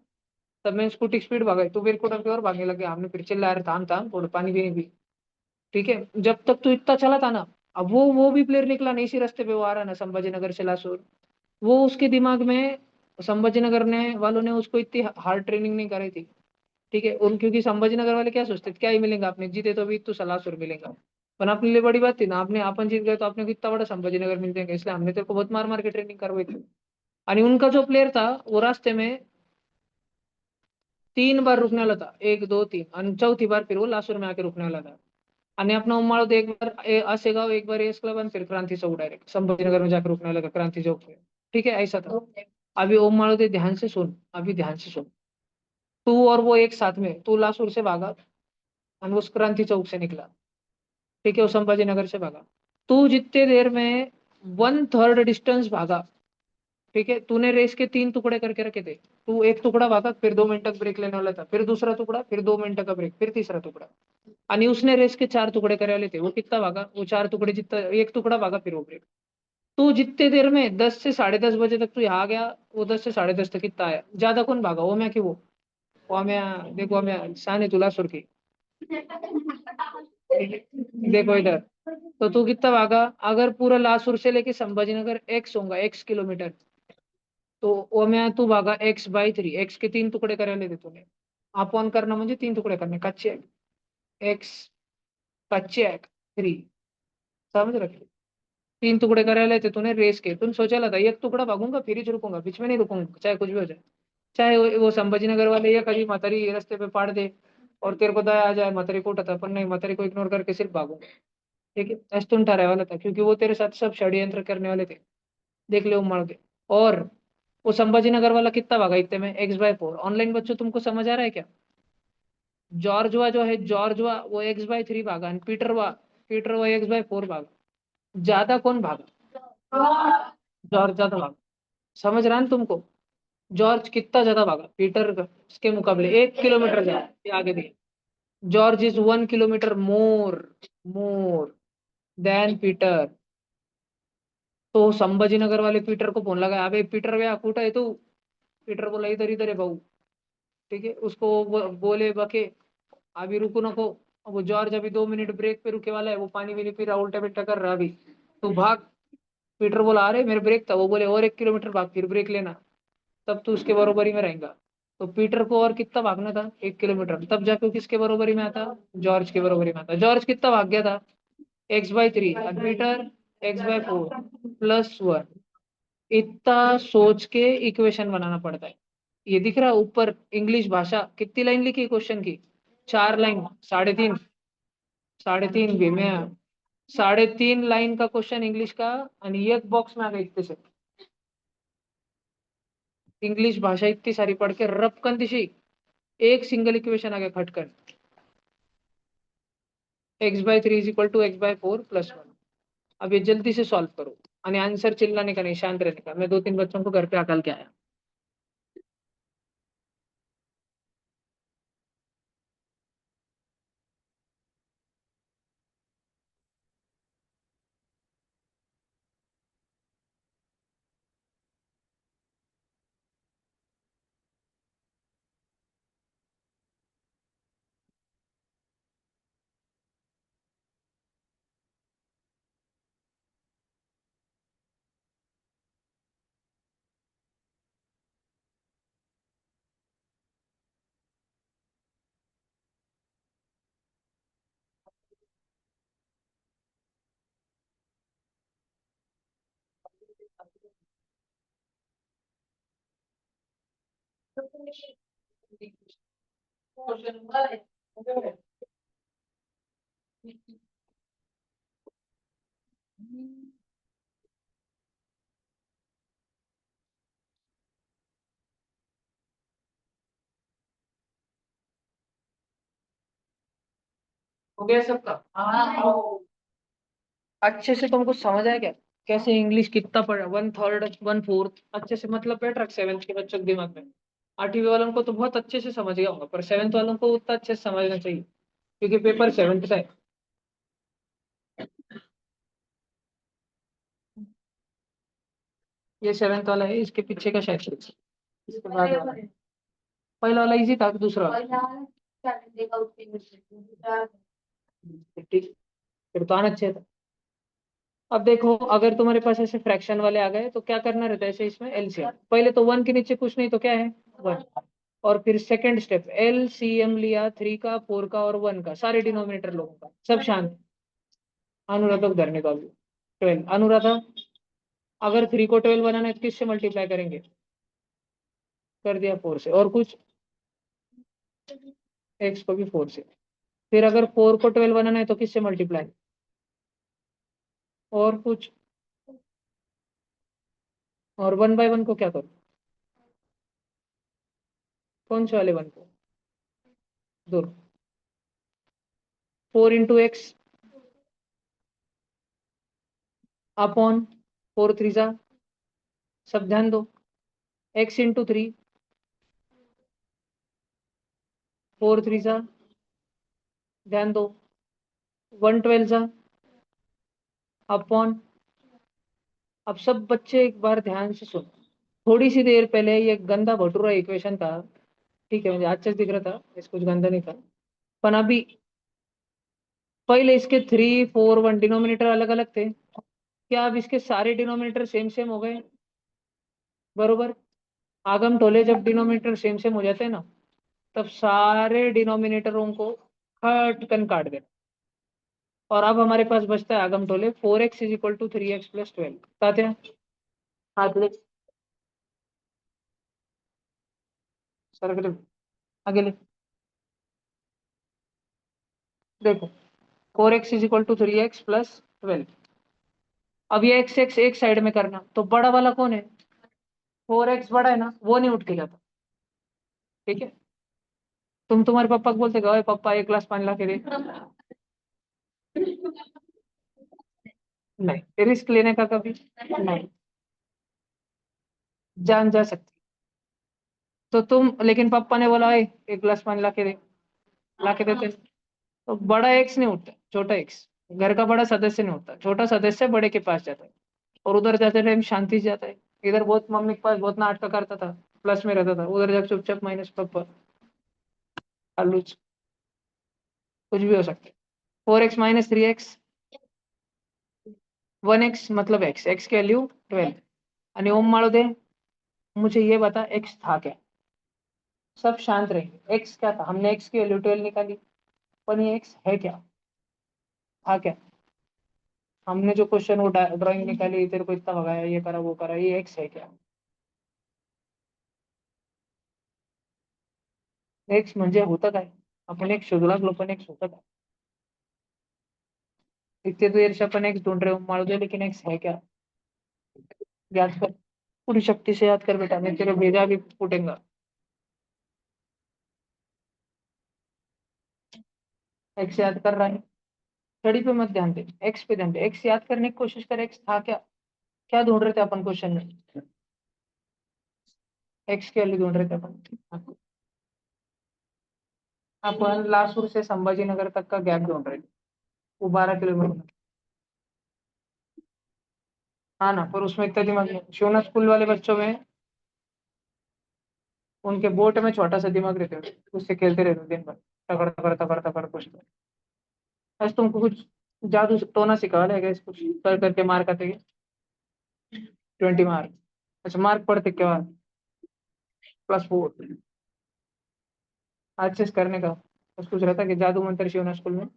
तब मैं स्कूटी स्पीड भागा, तू मेरे को की और भागने लग गया. हमने फिर चिल्ला रहे, थाम थाम थोड़ा पानी भी नहीं पी. ठीक है, जब तक तू इतना चला था ना, अब वो भी प्लेयर निकला नहीं, इसी रास्ते पे वो आ रहा ना संभाजीनगर से लासूर. वो उसके दिमाग में संभाजीनगर ने वालों ने उसको इतनी हार्ड ट्रेनिंग नहीं कराई थी. ठीक है, उन क्योंकि संभाजीनगर वाले क्या सोचते थे, क्या ही मिलेगा, आपने जीते तो भी तो सलासुर मिलेगा. पण अपने लिए बड़ी बात थी ना, आपने अपन जीत गए तो आपने को इतना बड़ा संभाजीनगर मिल जाएगा, इसलिए हमने तेरे को बहुत मार मार के ट्रेनिंग करवाई थी। आणि उनका जो प्लेयर था वो रास्ते में 3 बार रुकने वाला था, 1 2 3, आणि चौथी बार फिर वो लासूर में आके रुकने वाला था। आणि अपना उम्माळो तो एक बार आसेगाव, एक बार एस क्लब, फिर क्रांति चौक डायरेक्ट संभाजीनगर में जाकर रुकने वाला था, क्रांति चौक पे। ठीक है, ऐसा था। अभी उम्माळो तो ध्यान से सुन, अभी ध्यान से सुन। तू और वो एक साथ में, तू लासूर से भागा और वो क्रांति चौक से निकला। ठीक है, वो संभाजीनगर से भागा। तू जितने देर में 1/3 डिस्टेंस भागा, ठीक है, तूने रेस के 3 टुकड़े करके रखे थे। तू एक टुकड़ा भागा, फिर 2 मिनट तक ब्रेक लेने वाला था, फिर दूसरा टुकड़ा, फिर 2 मिनट का ब्रेक, फिर तीसरा टुकड़ा। आणि उसने रेस के 4 टुकड़े करे वाले थे। वो कितना भागा, वो 4 टुकड़े जितना, एक टुकड़ा भागा फिर वो ब्रेक। तू जितने देर में 10 से 10:30 बजे तक तू यहाँ आ गया, वो 10 से 10:30 तक कितना आया, ज्यादा कौन भागा, वो मैं कि वो मैं देखो, मैं शान तुला सुर की। देखो इधर, तो तू कितना भागा, अगर पूरा लासूर से लेके संभाजीनगर एक्स होगा, x किलोमीटर, तो वो मैं तू भागा x/3, एक्स के 3 टुकड़े करायला थे तूने। अपॉन करना म्हणजे 3 टुकड़े करने, कच्चे एक्स, कच्चे एक्स 3, समझ रखे। 3 टुकड़े करायला थे तूने रेस के। तूने सोचा था एक टुकड़ा भागूंगा फिर ही रुकूंगा, बीच में नहीं रुकूंगा, चाहे कुछ भी हो जाए। चाहे वो संभाजीनगर वाले या कभी मतारी रास्ते पे पाड़ दे और तेरे को दया आ जाए, मतारी को उठाता, पर नहीं, मतारी को इग्नोर करके सिर्फ भागूंगा। ठीक है, अस्तुन ठहराने वाला था, क्योंकि वो तेरे साथ सब षड्यंत्र करने वाले थे। देख ले उम्मड़ के। और वो संभाजीनगर वाला कितना भागा इतने में, x/4। ऑनलाइन बच्चों तुमको समझ आ रहा है क्या? जॉर्जवा जो है, जॉर्जवा वो x/3 भागा, और पीटर वो x/4 भागा। ज्यादा कौन भागा? जॉर्ज ज्यादा भागा। समझ रहा है ना तुमको? जॉर्ज कितना ज्यादा भागा पीटर के मुकाबले, 1 किलोमीटर ज्यादा ये आगे दिए। George is 1 kilometre more, more than Peter. तो संभाजीनगर वाले पीटर को फोन लगा, अबे पीटर भैया कुठं है तू? पीटर बोला इधर इधर है भाऊ। ठीक है, उसको बोले बके अभी रुको नको। अब वो जॉर्ज अभी 2 मिनट ब्रेक पे रुके वाला है, वो पानी भी पी रहा, उल्टा पिल्टा कर रहा अभी। तू भाग। पीटर बोला अरे मेरे ब्रेक था, वो बोले और 1 किलोमीटर भाग फिर ब्रेक लेना, तब तू उसके बरोबरी में रहेगा। तो पीटर को और कितना भागना था, 1 किलोमीटर, तब जाके वो किसके बरोबरी में आता, जॉर्ज के बरोबरी में आता। जॉर्ज कितना भाग गया था, x/3, और पीटर x/4 +1। इतना सोच के इक्वेशन बनाना पड़ता है। ये दिख रहा है ऊपर, इंग्लिश भाषा कितनी लाइन लिखी क्वेश्चन की, 4 लाइन, 3.5, 3.5 भी मैं, 3.5 लाइन का क्वेश्चन इंग्लिश का, आणि एक बॉक्स में आ गया इतने से। इंग्लिश भाषा इतनी सारी पढ़ के रपकन दिशी, एक सिंगल इक्वेशन आ गया खटकर, x/3 = x/4 +1। अब ये जल्दी से सॉल्व करो, आणि आंसर चिल्लाने का नहीं, शांत रहने का। मैं 2 3 बच्चों को घर पे अकल के आया। हो गया सबका? अच्छे से तुमको समझ आया क्या, कैसे इंग्लिश कितना पढ़ा, 1/3 1/4 अच्छे से मतलब बैठ रख 7th के बच्चों के दिमाग में। 8वीं वालों को तो बहुत अच्छे से समझ गया होगा, पर 7th वालों को उतना अच्छे से समझना चाहिए, क्योंकि पेपर 7th का है। ये 7th वाला है, इसके पीछे का शायद इसके बाद वाला है। पहला वाला इजी था कि दूसरा वाला? ठीक, फिर तो आना चाहिए था। अब देखो, अगर तुम्हारे पास ऐसे फ्रैक्शन वाले आ गए तो क्या करना रहता है, ऐसे इसमें एलसीएम। पहले तो 1 के नीचे कुछ नहीं तो क्या है, 1। और फिर सेकंड स्टेप, एलसीएम लिया 3 का, 4 का और 1 का, सारे डिनोमिनेटर लोगों का, सब शांत। अनुराधा उधर निकाल दो 12 अनुराधा अगर 3 को 12 बनाना है तो किससे मल्टीप्लाई करेंगे कर दिया 4 से और कुछ x को भी 4 से फिर अगर 4 को 12 बनाना है तो किससे मल्टीप्लाई और कुछ और 1 बाय 1 को क्या करो कौन से वाले 1 को दो 4 इंटू एक्स अपॉन 4 3 जा सब ध्यान दो x इंटू 3 4 3 जा ध्यान दो 112 जा अपॉन अब सब बच्चे एक बार ध्यान से सुनो थोड़ी सी देर पहले ये गंदा भटूरा इक्वेशन था ठीक है मुझे अच्छा दिख रहा था इस कुछ गंदा नहीं था पर अभी पहले इसके 3 4 1 डिनोमिनेटर अलग अलग थे क्या अब इसके सारे डिनोमिनेटर सेम सेम हो गए बरोबर आगम टोले जब डिनोमिनेटर सेम सेम हो जाते हैं ना तब सारे डिनोमिनेटरों को खटकन काट देना और अब हमारे पास बचता है आगम टोले 4x is equal to 3x plus 12 तात्या हाथ ले सर आगे ले देखो 4x is equal to 3x plus 12 अब ये x x एक साइड में करना तो बड़ा वाला कौन है 4x बड़ा है ना वो नहीं उठ के जाता ठीक है तुम तुम्हारे पापा को बोलते गए पापा 1 गिलास पानी ला के दे नहीं रिस्क लेने का कभी नहीं जान जा सकती तो तुम लेकिन पापा ने बोला 1 गिलास पानी ला के दे ला के देते तो बड़ा एक्स नहीं उठता छोटा एक्स घर का बड़ा सदस्य नहीं उठता छोटा सदस्य बड़े के पास जाता है और उधर जाते टाइम शांति से जाता है इधर बहुत मम्मी के पास बहुत नाटक करता था प्लस में रहता था उधर जाकर चुपचाप माइनस पापा आलू कुछ भी हो सकता है 4x माइनस 3x 1x मतलब x x की वैल्यू 12 आणि ओम मारो दे मुझे ये बता x था क्या सब शांत रहेंगे x क्या था हमने x की वैल्यू 12 निकाली पर ये x है क्या था क्या हमने जो क्वेश्चन वो ड्राइंग निकाली तेरे को इतना भगाया ये करा वो करा ये x है क्या x म्हणजे होतं काय आपण एक शोधू लागलो पण x होतं काय इतने देर से अपन x ढूंढ रहे हो मारो दे लेकिन x है क्या याद कर पूरी शक्ति से याद कर बेटा मैं तेरे भेजा भी फूटेगा x याद कर रहा है स्टडी पे मत ध्यान दे x पे ध्यान दे x याद करने की कोशिश कर x था क्या क्या ढूंढ रहे थे अपन क्वेश्चन में x के लिए ढूंढ रहे थे अपन अपन लासूर से संभाजीनगर तक का गैप ढूंढ रहे थे वो 12 किलोमीटर हाँ ना पर उसमें इतना दिमाग नहीं शिवना स्कूल वाले बच्चों में उनके बोट में छोटा सा दिमाग रहते हैं उससे खेलते रहते हैं दिन भर तगड़ तगड़ तगड़ तगड़ कुछ आज तुमको कुछ जादू टोना सिखा लेगा इस कुछ कर करके मार खाते 20 मार्क अच्छा मार्क पड़ते क्या +4 अच्छे से करने का बस कुछ रहता कि जादू मंत्र शिवना स्कूल में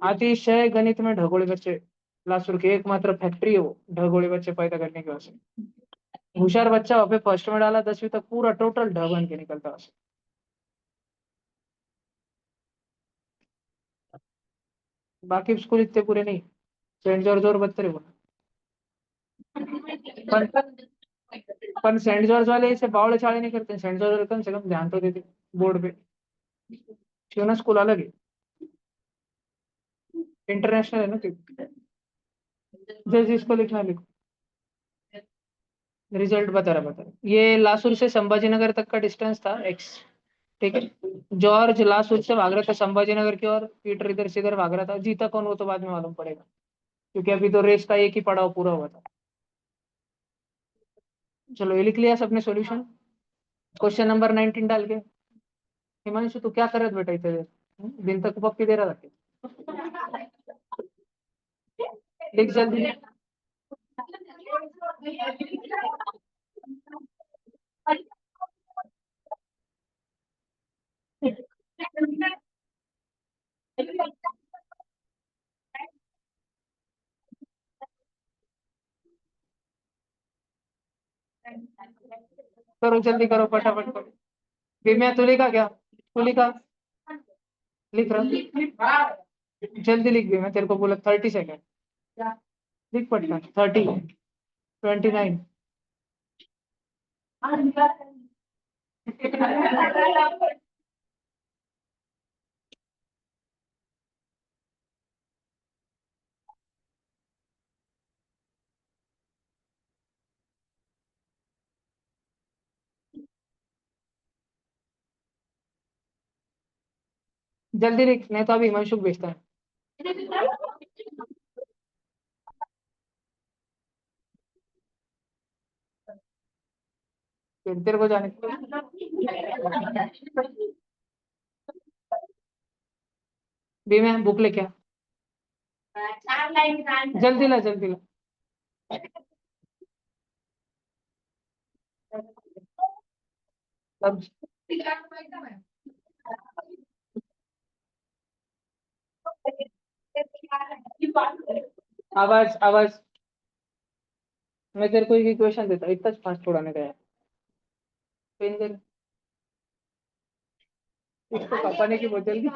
अतिशय गणित में ढगोले बच्चे लासुर की एकमात्र फैक्ट्री है वो ढगोले बच्चे पैदा करने की वजह से होशियार बच्चा वहाँ पे फर्स्ट में डाला 10वीं तक पूरा टोटल ढ बन के निकलता है बाकी स्कूल इतने पूरे नहीं सेंट जॉर्ज और बदतर है वो पर पर सेंट जॉर्ज वाले इसे बावड़े छाड़े नहीं करते सेंट जॉर्ज वाले कम से कम ध्यान तो देते बोर्ड पे शिवना स्कूल अलग है इंटरनेशनल है ना जैसे इसको लिखना लिखो रिजल्ट बता रहा ये लासुर से संभाजीनगर तक का डिस्टेंस था एक्स ठीक है जॉर्ज लासुर से भाग रहा था संभाजीनगर की और पीटर इधर से इधर भाग रहा था जीता कौन वो तो बाद में मालूम पड़ेगा क्योंकि अभी तो रेस का एक ही पड़ाव पूरा हुआ था चलो ये लिख लिया सबने सॉल्यूशन क्वेश्चन नंबर 19 डाल के हिमांशु तू क्या कर रहा है बेटा इतने देर दिन तक पप्पी दे रहा था लिख जल्दी करो जल्दी करो, फटाफट करो। विम्या तू लिखा क्या? तू लिखा? लिख रहा? जल्दी लिख भी, मैं तेरे को बोला 30 सेकेंड। लिख पटना। 30, 29। जल्दी लिख, नहीं तो अभी हिमांशु को भेजता है। फिर तेरे को जाने भी, मैं बुक लेके आ। जल्दी ला, जल्दी ला। अब आवाज आवाज, मैं तेरे को एक इक्वेशन देता हूँ, इतना फास्ट छोड़ाने का है। पेन दे, इसको कपाने की बोतल।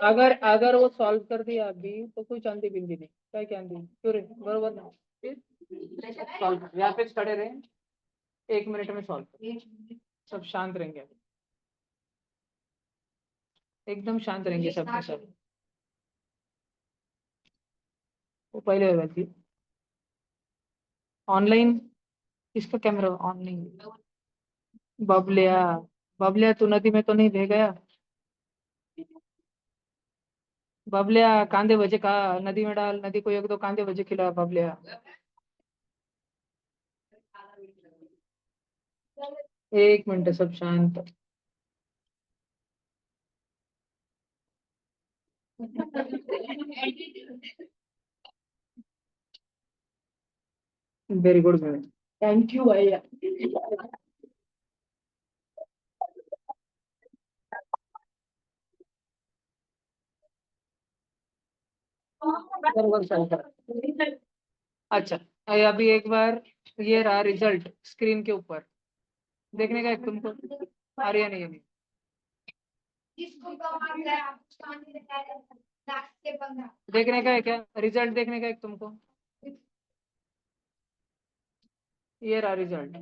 अगर अगर वो सॉल्व कर दिया अभी तो कोई चांदी बिंदी नहीं, काय चांदी क्यों रे, बरोबर ना? सॉल्व यहाँ पे खड़े रहे, 1 मिनट में सॉल्व कर। सब शांत रहेंगे अभी, एकदम शांत रहेंगे सब के सब। वो पहले होगा थी ऑनलाइन, किसका कैमरा ऑनलाइन? बबलिया, बबलिया तू नदी में तो नहीं बह गया? बबलिया कांदे भजे का नदी में डाल, नदी को एक दो कांदे भजे खिला बबलिया। 1 मिनट सब शांत। Very good ma'am, thank you भैया। बरोबर चल कर। अच्छा, अभी एक बार ये रहा रिजल्ट स्क्रीन के ऊपर, देखने का एक तुमको आ रही है नहीं अभी? देखने का है क्या रिजल्ट, देखने का एक तुमको? ये रहा रिजल्ट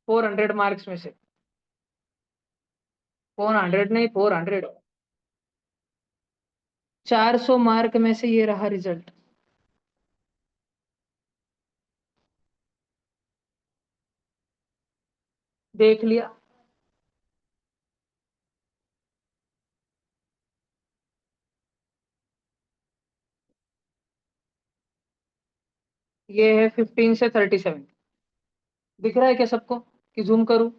400 मार्क्स में से, 400 नहीं, 400, 400 मार्क में से ये रहा रिजल्ट। देख लिया? ये है 15 से 37। दिख रहा है क्या सबको कि जूम करूं?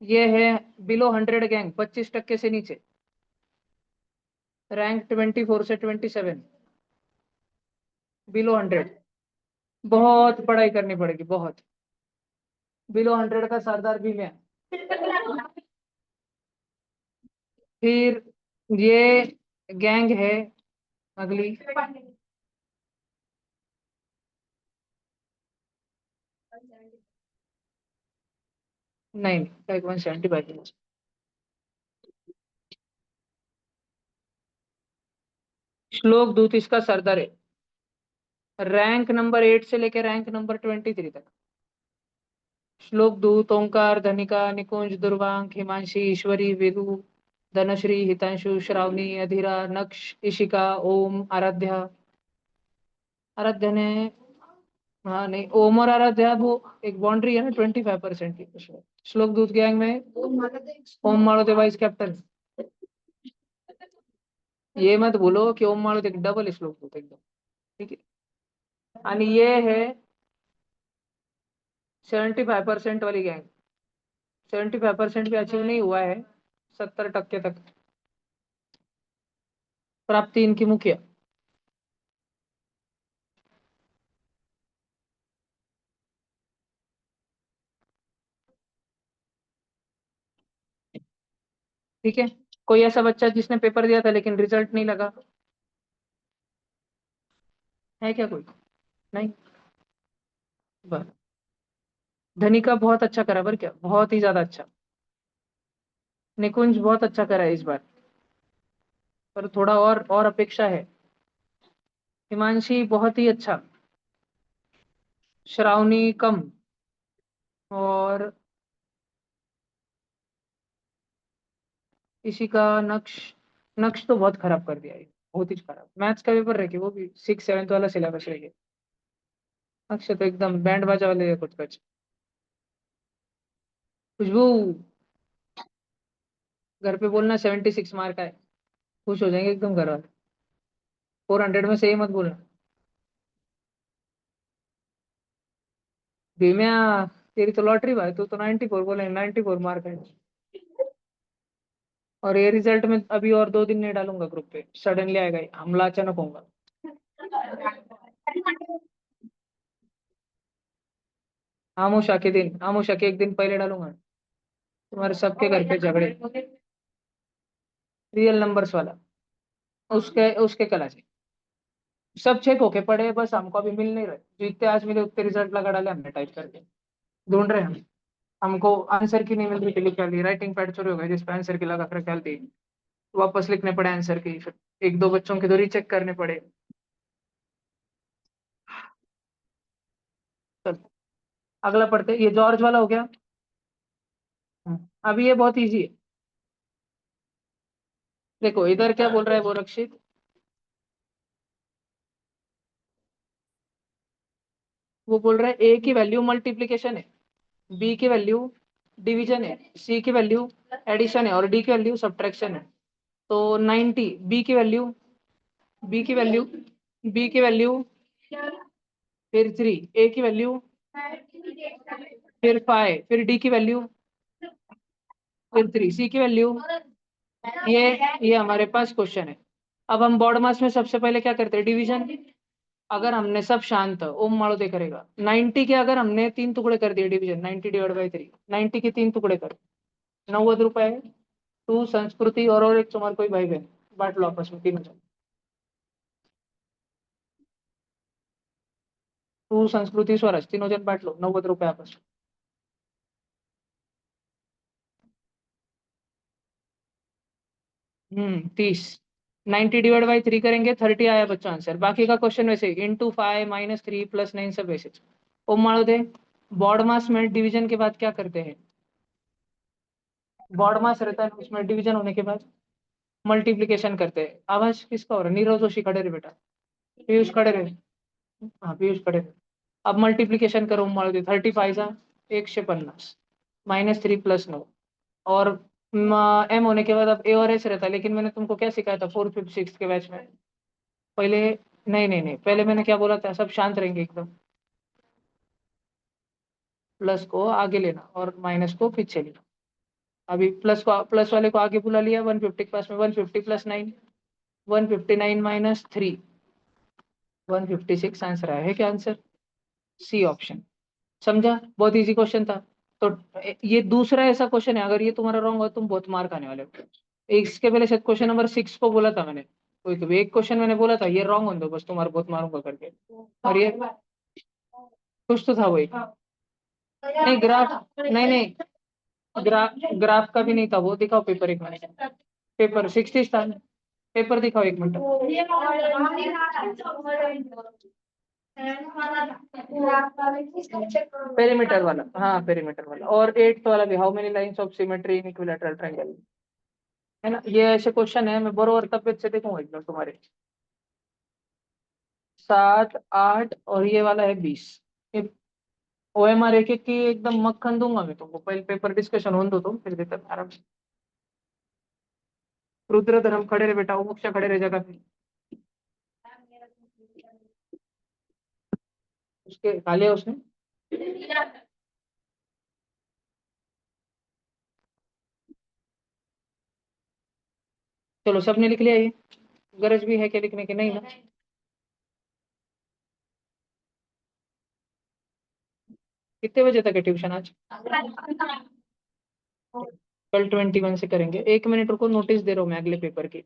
ये है बिलो 100 गैंग, 25% से नीचे, रैंक 24 से 27, बिलो 100। बहुत पढ़ाई करनी पड़ेगी, बहुत। बिलो 100 का सरदार भी मैं। फिर ये गैंग है अगली, नहीं लाइक 175। श्लोक दूत इसका सरदार है, रैंक नंबर 8 से लेकर रैंक नंबर 23 तक। श्लोक दूत ओंकार, धनिका, निकुंज, दुर्वांक, हिमांशी, ईश्वरी, विदु, धनश्री, हितांशु, श्रावणी, अधीरा, नक्ष, इशिका, ओम, आराध्या। आराध्या ने, हाँ नहीं, ओम और आराध्या वो एक बाउंड्री है ना 25% की उसमें। श्लोक दूत गैंग में ओम माड़ो वाइस कैप्टन। ये मत बोलो कि ओम माड़ो डबल श्लोक दूत एकदम, ठीक है। आणि ये है 75% वाली गैंग, 75% भी अचीव नहीं हुआ है, 70% तक प्राप्ति इनकी मुख्य। ठीक है, कोई ऐसा बच्चा जिसने पेपर दिया था लेकिन रिजल्ट नहीं लगा है क्या कोई? नहीं, बस। धनिका बहुत अच्छा करा, पर क्या बहुत ही ज्यादा अच्छा। निकुंज बहुत अच्छा करा है इस बार, पर थोड़ा और अपेक्षा है। हिमांशी बहुत ही अच्छा। श्रावणी कम। और इसी का नक्श, नक्श तो बहुत खराब कर दिया है, बहुत ही खराब। मैथ्स का पेपर रह गया, वो भी 6 7 वाला सिलेबस रह गया। नक्श तो एकदम बैंड बाजा वाले कुछ कुछ। खुशबू, घर पे बोलना 76 मार्क आए, खुश हो जाएंगे एकदम घर वाले। 400 में से ही मत बोलना। भीमिया, तेरी तो लॉटरी भाई, तू तो 94 बोले, 94 मार्क है। और ये रिजल्ट में अभी और 2 दिन नहीं डालूंगा ग्रुप पे, सडनली आएगा ये, हमला अचानक होगा। आमोशा के दिन, आमोशा के 1 दिन पहले डालूंगा। तुम्हारे सबके घर पे झगड़े। रियल नंबर्स वाला, उसके उसके कला से सब चेक होके पड़े, बस हमको अभी मिल नहीं रहे। जितने आज मिले उतने रिजल्ट लगा डाले हमने टाइप करके, ढूंढ रहे हैं हम। हमको आंसर की नहीं मिल रही थी, लिख ली राइटिंग पैड चोरी हो गई जिसपे आंसर की लगा कर डाल दी। वापस लिखने पड़े आंसर की, फिर 1 2 बच्चों के तो रीचेक करने पड़े। चल, अगला पढ़ते, ये जॉर्ज वाला हो गया। अभी ये बहुत इजी है। देखो इधर क्या बोल रहा है वो रक्षित, वो बोल रहा है ए की वैल्यू मल्टीप्लीकेशन है, बी की वैल्यू डिवीजन है, सी की वैल्यू एडिशन है और डी की वैल्यू सब्ट्रैक्शन है। तो 90, बी की वैल्यू बी की वैल्यू फिर 3, ए की वैल्यू फिर 5, फिर डी की वैल्यू फिर 3, सी की वैल्यू। ये ये हमारे पास क्वेश्चन है। अब हम बॉड मास में सबसे पहले क्या करते हैं, डिवीजन। अगर हमने सब शांत ओम माड़ो दे करेगा 90 के, अगर हमने 3 टुकड़े कर दिए डिवीजन, 90/3, 90 के 3 टुकड़े कर 90 रुपए। तू संस्कृति और एक तुम्हारा कोई भाई बहन, बांट लो आपस में तीनों जन। तू संस्कृति स्वराज तीनों जन बांट लो 90 रुपए आपस 30। 90/3 करेंगे 30 आया बच्चों आंसर। बाकी का क्वेश्चन वैसे ×5 -3 +9 सब वैसे। ओम मारो दे। बॉड मास में डिवीजन के बाद क्या करते हैं, बॉड मास रहता है उसमें डिवीजन होने के बाद मल्टीप्लीकेशन करते हैं। आवाज किसका हो रहा है, नीरज जोशी खड़े रहे बेटा, पीयूष खड़े रहे। हाँ पीयूष खड़े रहे। अब मल्टीप्लीकेशन करो, मारो दे 30 × 5 = 150 -3 + 9। और एम होने के बाद अब ए और एस रहता है, लेकिन मैंने तुमको क्या सिखाया था 4th 5th 6th के बैच में पहले। नहीं नहीं नहीं, पहले मैंने क्या बोला था, सब शांत रहेंगे एकदम, प्लस को आगे लेना और माइनस को पीछे लेना। अभी प्लस वाले को आगे बुला लिया, 150 के पास में 150 + 9, 159 - 3, 156 आंसर आया है। क्या आंसर, सी ऑप्शन। समझा, बहुत इजी क्वेश्चन था। तो ये दूसरा ऐसा क्वेश्चन है, अगर ये तुम्हारा रॉन्ग हो तुम बहुत मार्क आने वाले हो। इसके पहले शायद क्वेश्चन नंबर 6 को बोला था मैंने, कोई एक क्वेश्चन मैंने बोला था ये रॉन्ग हो दो बस तुम्हारा बहुत मारूंगा करके। और ये कुछ तो था वही। नहीं ग्राफ, नहीं नहीं, ग्राफ का भी नहीं था वो, दिखाओ पेपर एक मिनट। पेपर 60 था, पेपर दिखाओ एक मिनट। पेरीमीटर वाला, हाँ पेरीमीटर वाला। और 8th वाला भी, how many lines of symmetry in equilateral triangle, है ना। ये ऐसे क्वेश्चन है, मैं बरोबर तबियत से देखूंगा एकदम तुम्हारे। 7 8 और ये वाला है 20। ये OMR एक एक की एकदम मक्खन दूंगा मैं तुमको, पहले पेपर डिस्कशन होने दो तुम, फिर देता आराम से। रुद्रधर्म खड़े रहे बेटा, मुक्षा खड़े रहे जगह पे। उसके खा लिया उसने। चलो सबने लिख लिया ये, गरज भी है क्या लिखने की, नहीं ना। कितने बजे तक है ट्यूशन आज? कल 21 से करेंगे। 1 मिनट रुको, नोटिस दे रहा हूँ मैं अगले पेपर की।